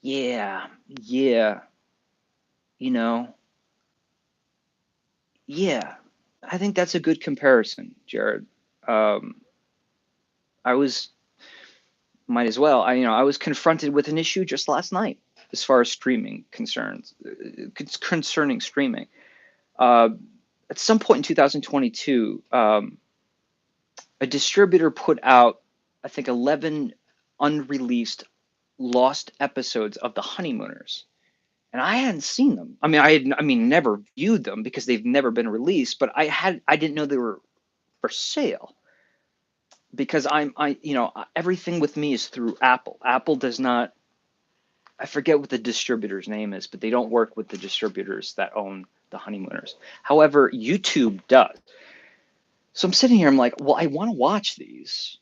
S1: Yeah, yeah, you know, yeah. I think that's a good comparison, Jared. Um, I was, might as well. I was confronted with an issue just last night as far as streaming concerns, concerning streaming. Uh, at some point in 2022, a distributor put out, I think, 11 unreleased lost episodes of The Honeymooners, and I hadn't seen them. Never viewed them because they've never been released. But I didn't know they were for sale because everything with me is through Apple. Apple does not. I forget what the distributor's name is, but they don't work with the distributors that own the Honeymooners. However, YouTube does. So I'm sitting here, I'm like, well, I want to watch these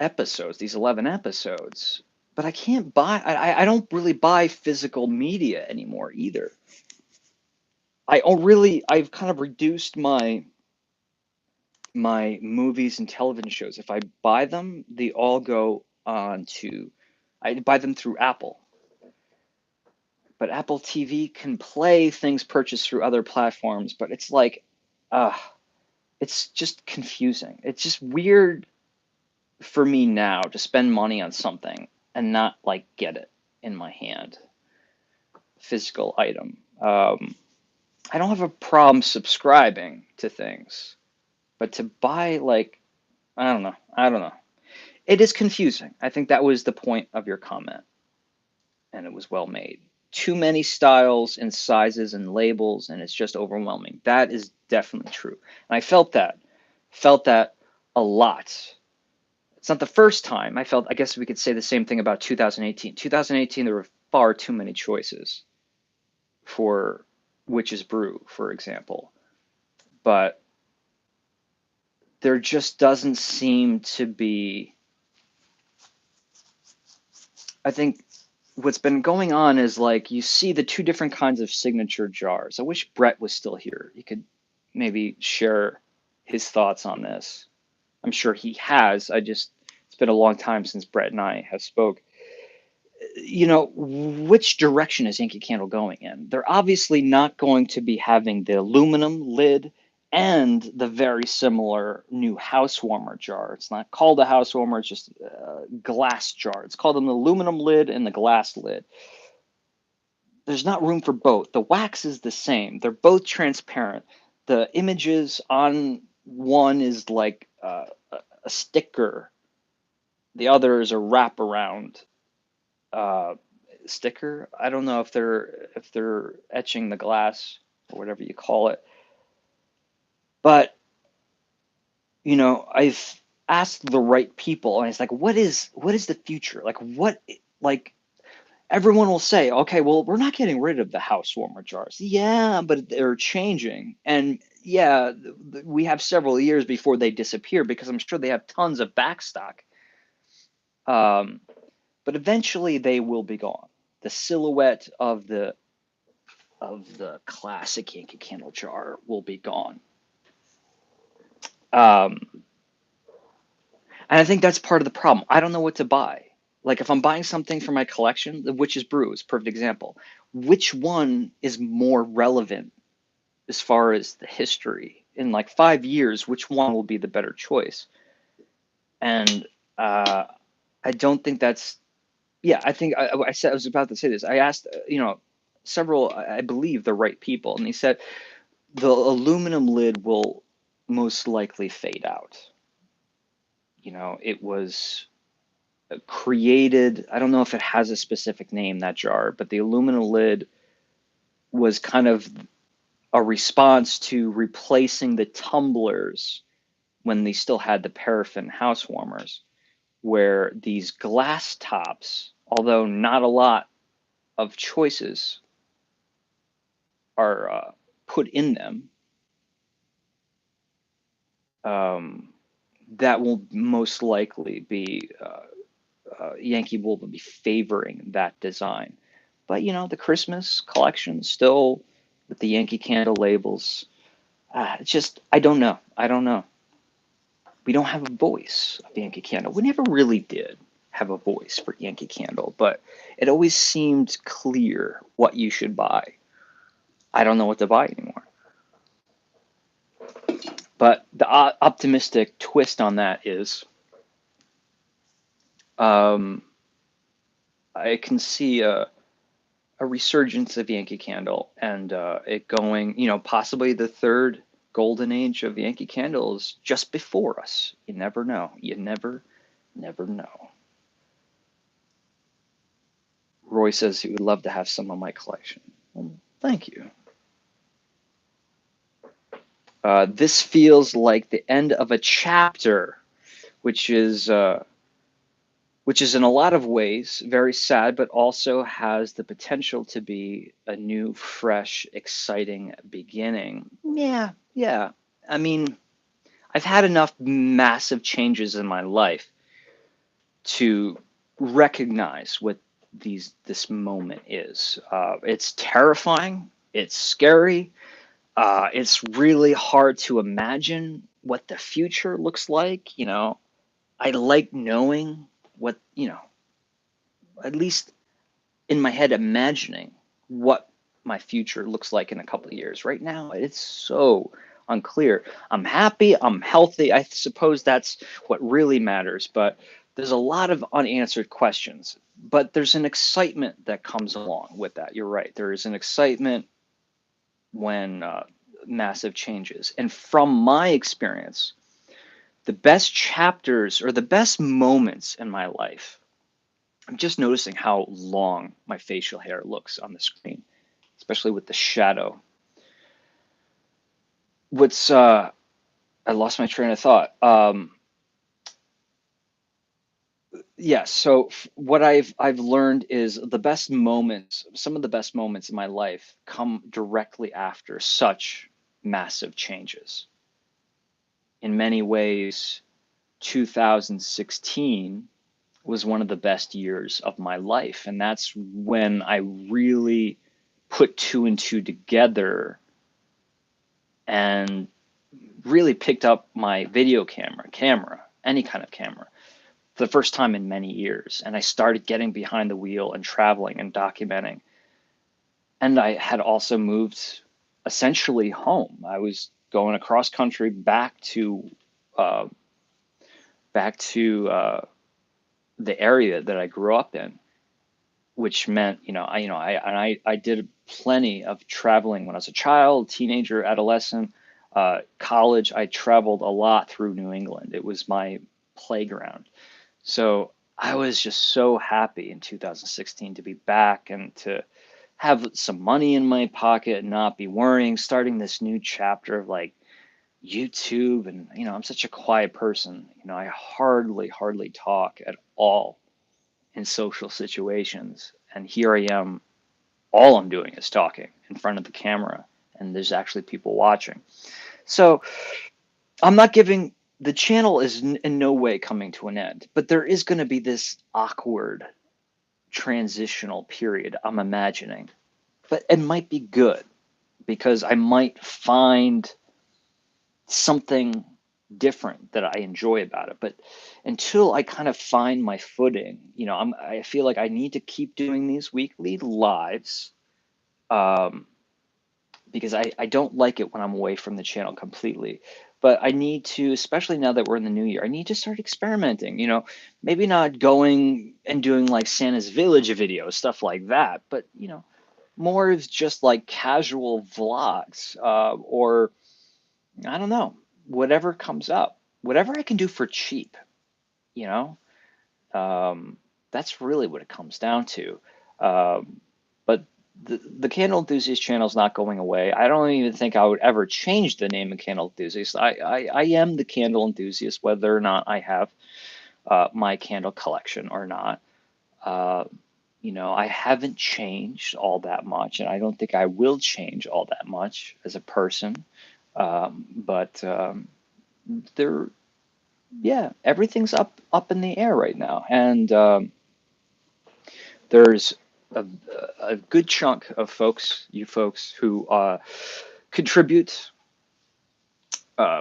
S1: episodes, these 11 episodes, but I can't buy, I don't really buy physical media anymore either. I've kind of reduced my movies and television shows. If I buy them, they all go on to, I buy them through Apple. But Apple TV can play things purchased through other platforms, but it's like, uh, it's just confusing. It's just weird for me now to spend money on something and not like get it in my hand, physical item. I don't have a problem subscribing to things, but to buy like, I don't know. It is confusing. I think that was the point of your comment, and it was well made. Too many styles and sizes and labels, and it's just overwhelming. That is definitely true. And I felt that a lot. It's not the first time I guess we could say the same thing about 2018. 2018, there were far too many choices for Witch's Brew, for example. But there just doesn't seem to be, I think what's been going on is like you see the two different kinds of signature jars. I wish Brett was still here. He could maybe share his thoughts on this. I'm sure he has. It's been a long time since Brett and I have spoke. You know, which direction is Yankee Candle going in? They're obviously not going to be having the aluminum lid and the very similar new house warmer jar. It's not called a house warmer, it's just a glass jar. It's called an aluminum lid and the glass lid. There's not room for both. The wax is the same. They're both transparent. The images on one is like a sticker. The other is a wraparound sticker. I don't know if they're etching the glass or whatever you call it. But you know, I've asked the right people, and it's like, what is the future? Like everyone will say, okay, well, we're not getting rid of the house warmer jars. Yeah, but they're changing. And yeah, we have several years before they disappear because I'm sure they have tons of backstock. But eventually they will be gone. The silhouette of the classic Yankee Candle jar will be gone. And I think that's part of the problem. I don't know what to buy. Like if I'm buying something for my collection, the Witch's Brew is a perfect example. Which one is more relevant as far as the history? In like 5 years, which one will be the better choice? And I don't think that's, yeah, I think I said, I was about to say this. I asked, several, I believe the right people, and they said the aluminum lid will most likely fade out. You know, it was created, I don't know if it has a specific name, that jar, but the aluminum lid was kind of a response to replacing the tumblers when they still had the paraffin house warmers, where these glass tops, although not a lot of choices are put in them, that will most likely be Yankee will be favoring that design. But you know, the Christmas collection still with the Yankee Candle labels. It's just I don't know. I don't know. We don't have a voice of Yankee Candle. We never really did have a voice for Yankee Candle, but it always seemed clear what you should buy. I don't know what to buy anymore. But the optimistic twist on that is, um, I can see a resurgence of Yankee Candle and it going, possibly the third golden age of Yankee Candle is just before us. You never know. You never know. Roy says he would love to have some of my collection. Well, thank you. This feels like the end of a chapter, which is which is in a lot of ways very sad, but also has the potential to be a new, fresh, exciting beginning. Yeah, yeah. I mean, I've had enough massive changes in my life to recognize what this moment is. It's terrifying. It's scary. It's really hard to imagine what the future looks like. I like knowing what, at least in my head, imagining what my future looks like in a couple of years. Right now, it's so unclear. I'm happy, I'm healthy. I suppose that's what really matters, but there's a lot of unanswered questions. But there's an excitement that comes along with that. You're right. There is an excitement when massive changes. And from my experience, the best chapters or the best moments in my life, I'm just noticing how long my facial hair looks on the screen, especially with the shadow. What's I lost my train of thought. Yeah, so what I've learned is the best moments, some of the best moments in my life come directly after such massive changes. In many ways, 2016 was one of the best years of my life, and that's when I really put two and two together and really picked up my video camera, any kind of camera, for the first time in many years. And I started getting behind the wheel and traveling and documenting. And I had also moved essentially home. I was going across country uh, back to the area that I grew up in, which meant, I did plenty of traveling when I was a child, teenager, adolescent, college. I traveled a lot through New England. It was my playground. So I was just so happy in 2016 to be back and to have some money in my pocket and not be worrying, starting this new chapter of like YouTube. And, I'm such a quiet person. I hardly talk at all in social situations. And here I am, all I'm doing is talking in front of the camera, and there's actually people watching. So I'm not giving the channel is in no way coming to an end, but there is going to be this awkward transitional period, I'm imagining. But it might be good because I might find something different that I enjoy about it. But until I kind of find my footing, I feel like I need to keep doing these weekly lives, um, because I don't like it when I'm away from the channel completely. But I need to, especially now that we're in the new year, I need to start experimenting. Maybe not going and doing like Santa's Village videos, stuff like that, but more of just like casual vlogs, or I don't know, whatever comes up, whatever I can do for cheap, you know. Um, that's really what it comes down to. But the Candle Enthusiast channel is not going away. I don't even think I would ever change the name of Candle Enthusiast. I am the Candle Enthusiast, whether or not I have my candle collection or not. Uh, I haven't changed all that much, and I don't think I will change all that much as a person. But there, yeah, everything's up in the air right now, and there's a, a good chunk of you folks who contribute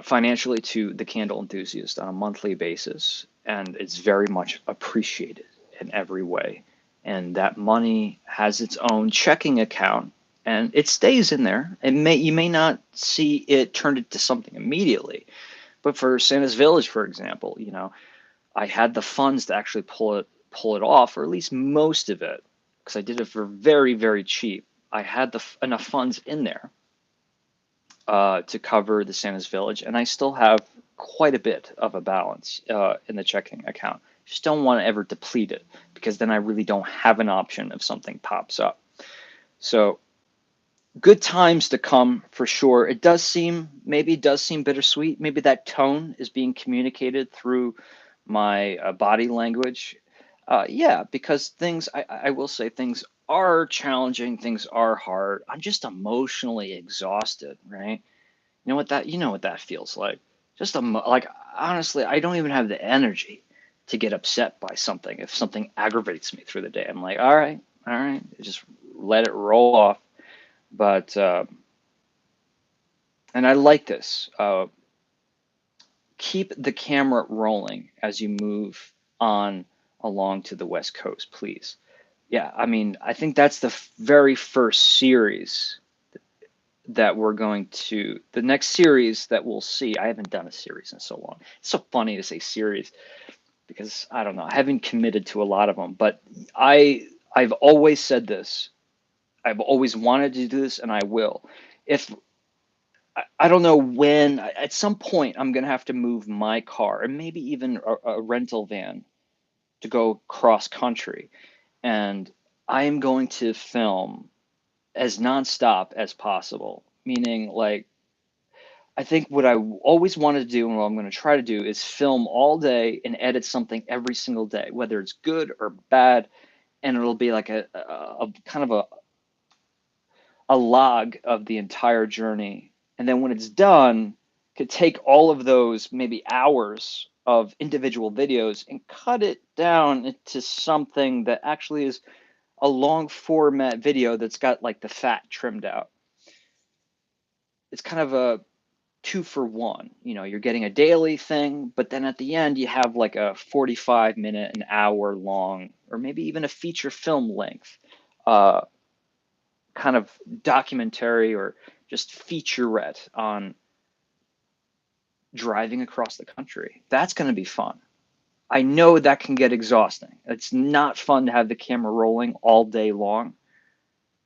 S1: financially to the Candle Enthusiast on a monthly basis, and it's very much appreciated in every way. And that money has its own checking account, and it stays in there. You may not see it turned into something immediately, but for Santa's Village, for example, I had the funds to actually pull it off, or at least most of it, because I did it for very, very cheap. I had enough funds in there to cover the Santa's Village, and I still have quite a bit of a balance in the checking account. Just don't want to ever deplete it, because then I really don't have an option if something pops up. So good times to come for sure. Maybe it does seem bittersweet. Maybe that tone is being communicated through my body language. Yeah, because things, I will say things are challenging, things are hard. I'm just emotionally exhausted, right? You know what that feels like. Just like honestly, I don't even have the energy to get upset by something. If something aggravates me through the day, I'm like, all right, just let it roll off. But and I like this. Keep the camera rolling as you move on along to the West Coast, please. Yeah, I mean, I think that's the very first series that we're going to, the next series that we'll see. I haven't done a series in so long. It's so funny to say series because I don't know, I haven't committed to a lot of them, but I've always said this. I've always wanted to do this and I will. If I don't know when, at some point, I'm going to have to move my car and maybe even a rental van to go cross country. And I am going to film as nonstop as possible. Meaning, like, I think what I always wanted to do and what I'm going to try to do is film all day and edit something every single day, whether it's good or bad. And it'll be like a kind of a log of the entire journey. And then when it's done, could take all of those maybe hours of individual videos and cut it down into something that actually is a long format video that's got like the fat trimmed out. It's kind of a two for one. You know, you're getting a daily thing, but then at the end you have like a 45-minute, an hour long, or maybe even a feature film length uh, kind of documentary or just featurette on driving across the country. That's going to be fun. I know that can get exhausting. It's not fun to have the camera rolling all day long,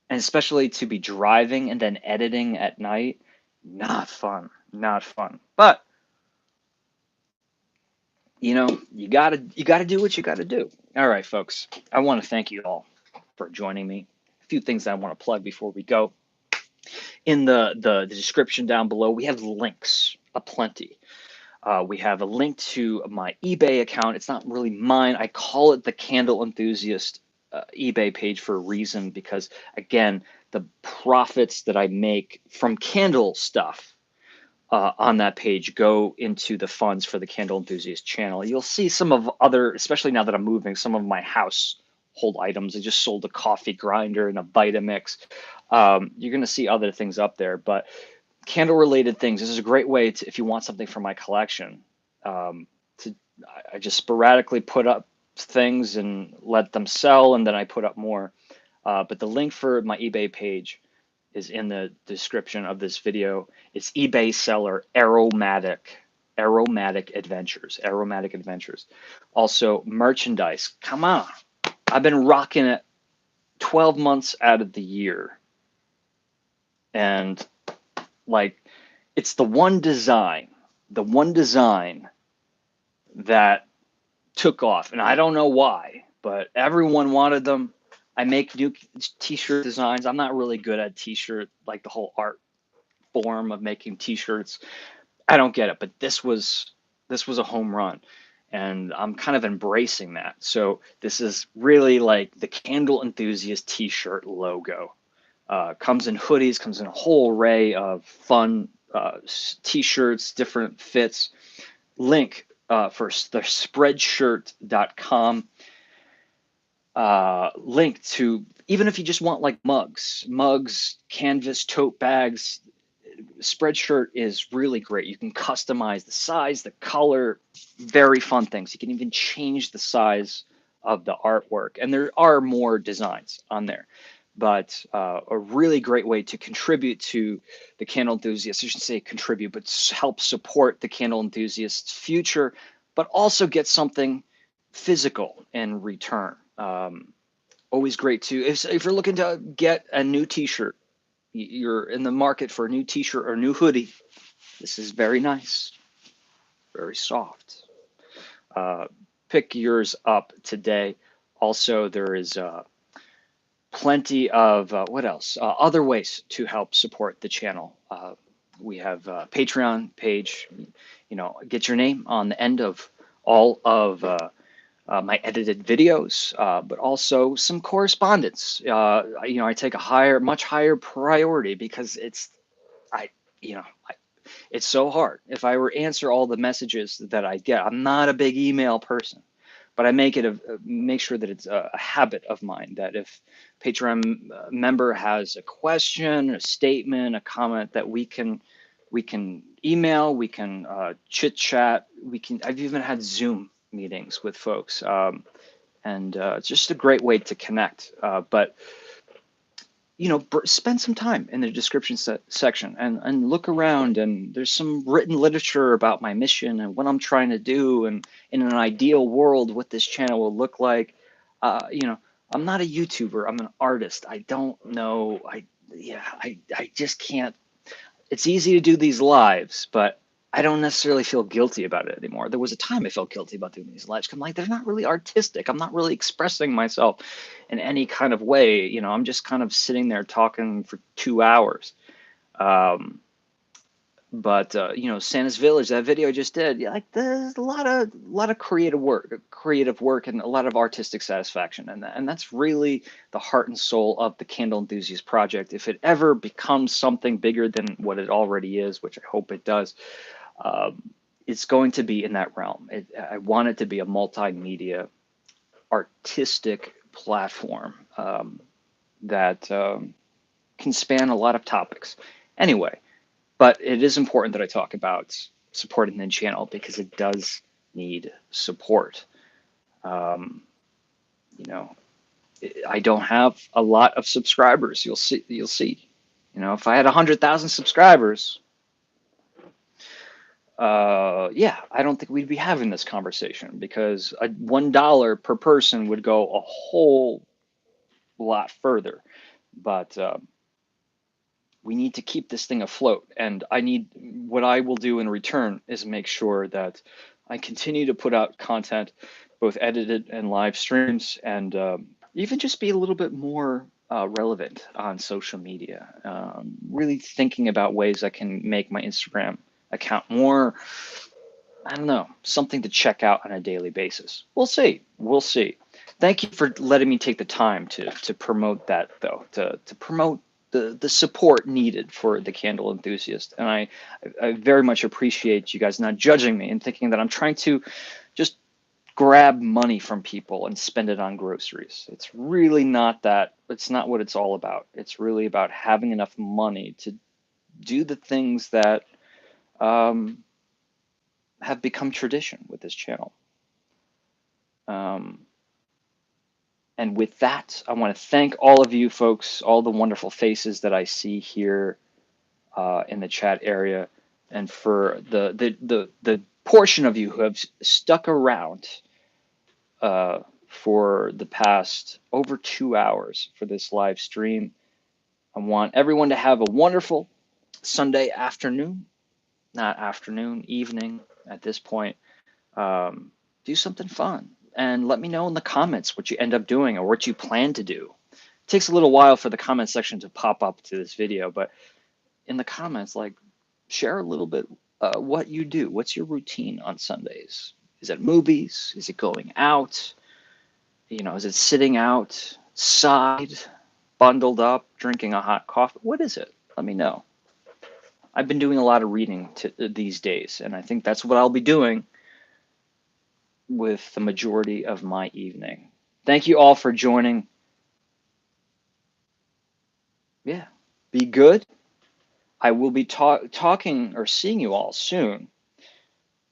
S1: and especially to be driving and then editing at night. Not fun. Not fun. But you gotta do what you gotta do. All right, folks. I want to thank you all for joining me. A few things I want to plug before we go. In the description down below, we have links aplenty. We have a link to my eBay account. It's not really mine. I call it the Candle Enthusiast eBay page for a reason because, again, the profits that I make from candle stuff on that page go into the funds for the Candle Enthusiast channel. You'll see some of other, especially now that I'm moving, some of my household items. I just sold a coffee grinder and a Vitamix. You're going to see other things up there, but candle related things. This is a great way to, if you want something from my collection, to I just sporadically put up things and let them sell, and then I put up more. But the link for my eBay page is in the description of this video. It's eBay seller Aromatic Adventures. Aromatic Adventures. Also merchandise. Come on, I've been rocking it 12 months out of the year, and like it's the one design that took off, and I don't know why, but everyone wanted them. I make new t-shirt designs. I'm not really good at t-shirt, like the whole art form of making t-shirts. I don't get it, but this was a home run, and I'm kind of embracing that. So this is really like the Candle Enthusiast t-shirt logo. Comes in hoodies, comes in a whole array of fun t-shirts, different fits. Link for the spreadshirt.com link to, even if you just want like mugs, canvas tote bags, Spreadshirt is really great. You can customize the size, the color, very fun things. You can even change the size of the artwork, and there are more designs on there. But a really great way to contribute to the Candle Enthusiast. I should say contribute, but help support the Candle Enthusiast's future, but also get something physical in return. Always great to, if you're looking to get a new T-shirt, you're in the market for a new T-shirt or a new hoodie, this is very nice, very soft. Uh, Pick yours up today. Also, there is plenty of what else? Other ways to help support the channel. We have a Patreon page. You know, get your name on the end of all of my edited videos, but also some correspondence. I take a much higher priority because I, you know, it's so hard. If I were to answer all the messages that I get, I'm not a big email person, but I make sure that it's a habit of mine that if Patreon member has a question, a statement, a comment, that we can email, we can chit chat, we can. I've even had Zoom meetings with folks, and it's just a great way to connect. But spend some time in the description section and look around, and there's some written literature about my mission and what I'm trying to do, and in an ideal world what this channel will look like. uh, you know I'm not a YouTuber, I'm an artist. I don't know, I just can't. It's easy to do these lives, but I don't necessarily feel guilty about it anymore. There was a time I felt guilty about doing these lives. I'm like, they're not really artistic. I'm not really expressing myself in any kind of way. I'm just kind of sitting there talking for 2 hours. Um, but Santa's Village, that video I just did, yeah, like there's a lot of creative work, and a lot of artistic satisfaction, and that's really the heart and soul of the Candle Enthusiast project. If it ever becomes something bigger than what it already is, which I hope it does, um, it's going to be in that realm. I want it to be a multimedia artistic platform that can span a lot of topics. Anyway, but it is important that I talk about supporting the channel because it does need support. Um, you know, I don't have a lot of subscribers. You'll see. You'll see. If I had 100,000 subscribers, yeah, I don't think we'd be having this conversation, because $1 per person would go a whole lot further. But we need to keep this thing afloat, and what I will do in return is make sure that I continue to put out content, both edited and live streams, and even just be a little bit more relevant on social media. Really thinking about ways I can make my Instagram account more, I don't know, something to check out on a daily basis. We'll see. We'll see. Thank you for letting me take the time to promote that, though, to promote the support needed for the Candle Enthusiast. And I very much appreciate you guys not judging me and thinking that I'm trying to just grab money from people and spend it on groceries. It's really not that. It's not what it's all about. It's really about having enough money to do the things that um, have become tradition with this channel. Um, and with that, I want to thank all of you folks, all the wonderful faces that I see here in the chat area, and for the portion of you who have stuck around for the past over 2 hours for this live stream. I want everyone to have a wonderful Sunday afternoon, not afternoon, evening at this point. Do something fun, and let me know in the comments what you end up doing or what you plan to do. It takes a little while for the comment section to pop up to this video, but in the comments, like, share a little bit what you do. What's your routine on Sundays? Is it movies? Is it going out? Is it sitting outside, bundled up, drinking a hot coffee? What is it? Let me know. I've been doing a lot of reading these days, and I think that's what I'll be doing with the majority of my evening. Thank you all for joining. Yeah, be good. I will be talking or seeing you all soon.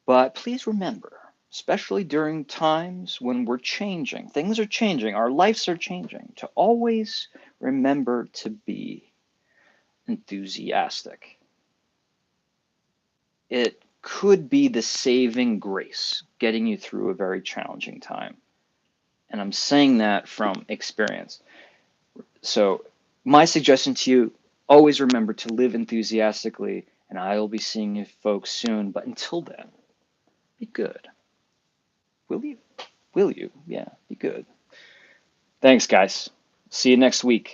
S1: But please remember, especially during times when we're changing, things are changing, our lives are changing, to always remember to be enthusiastic. It could be the saving grace getting you through a very challenging time. And I'm saying that from experience. So my suggestion to you, always remember to live enthusiastically, and I will be seeing you folks soon. But until then, be good. Will you? Will you? Yeah, be good. Thanks, guys. See you next week.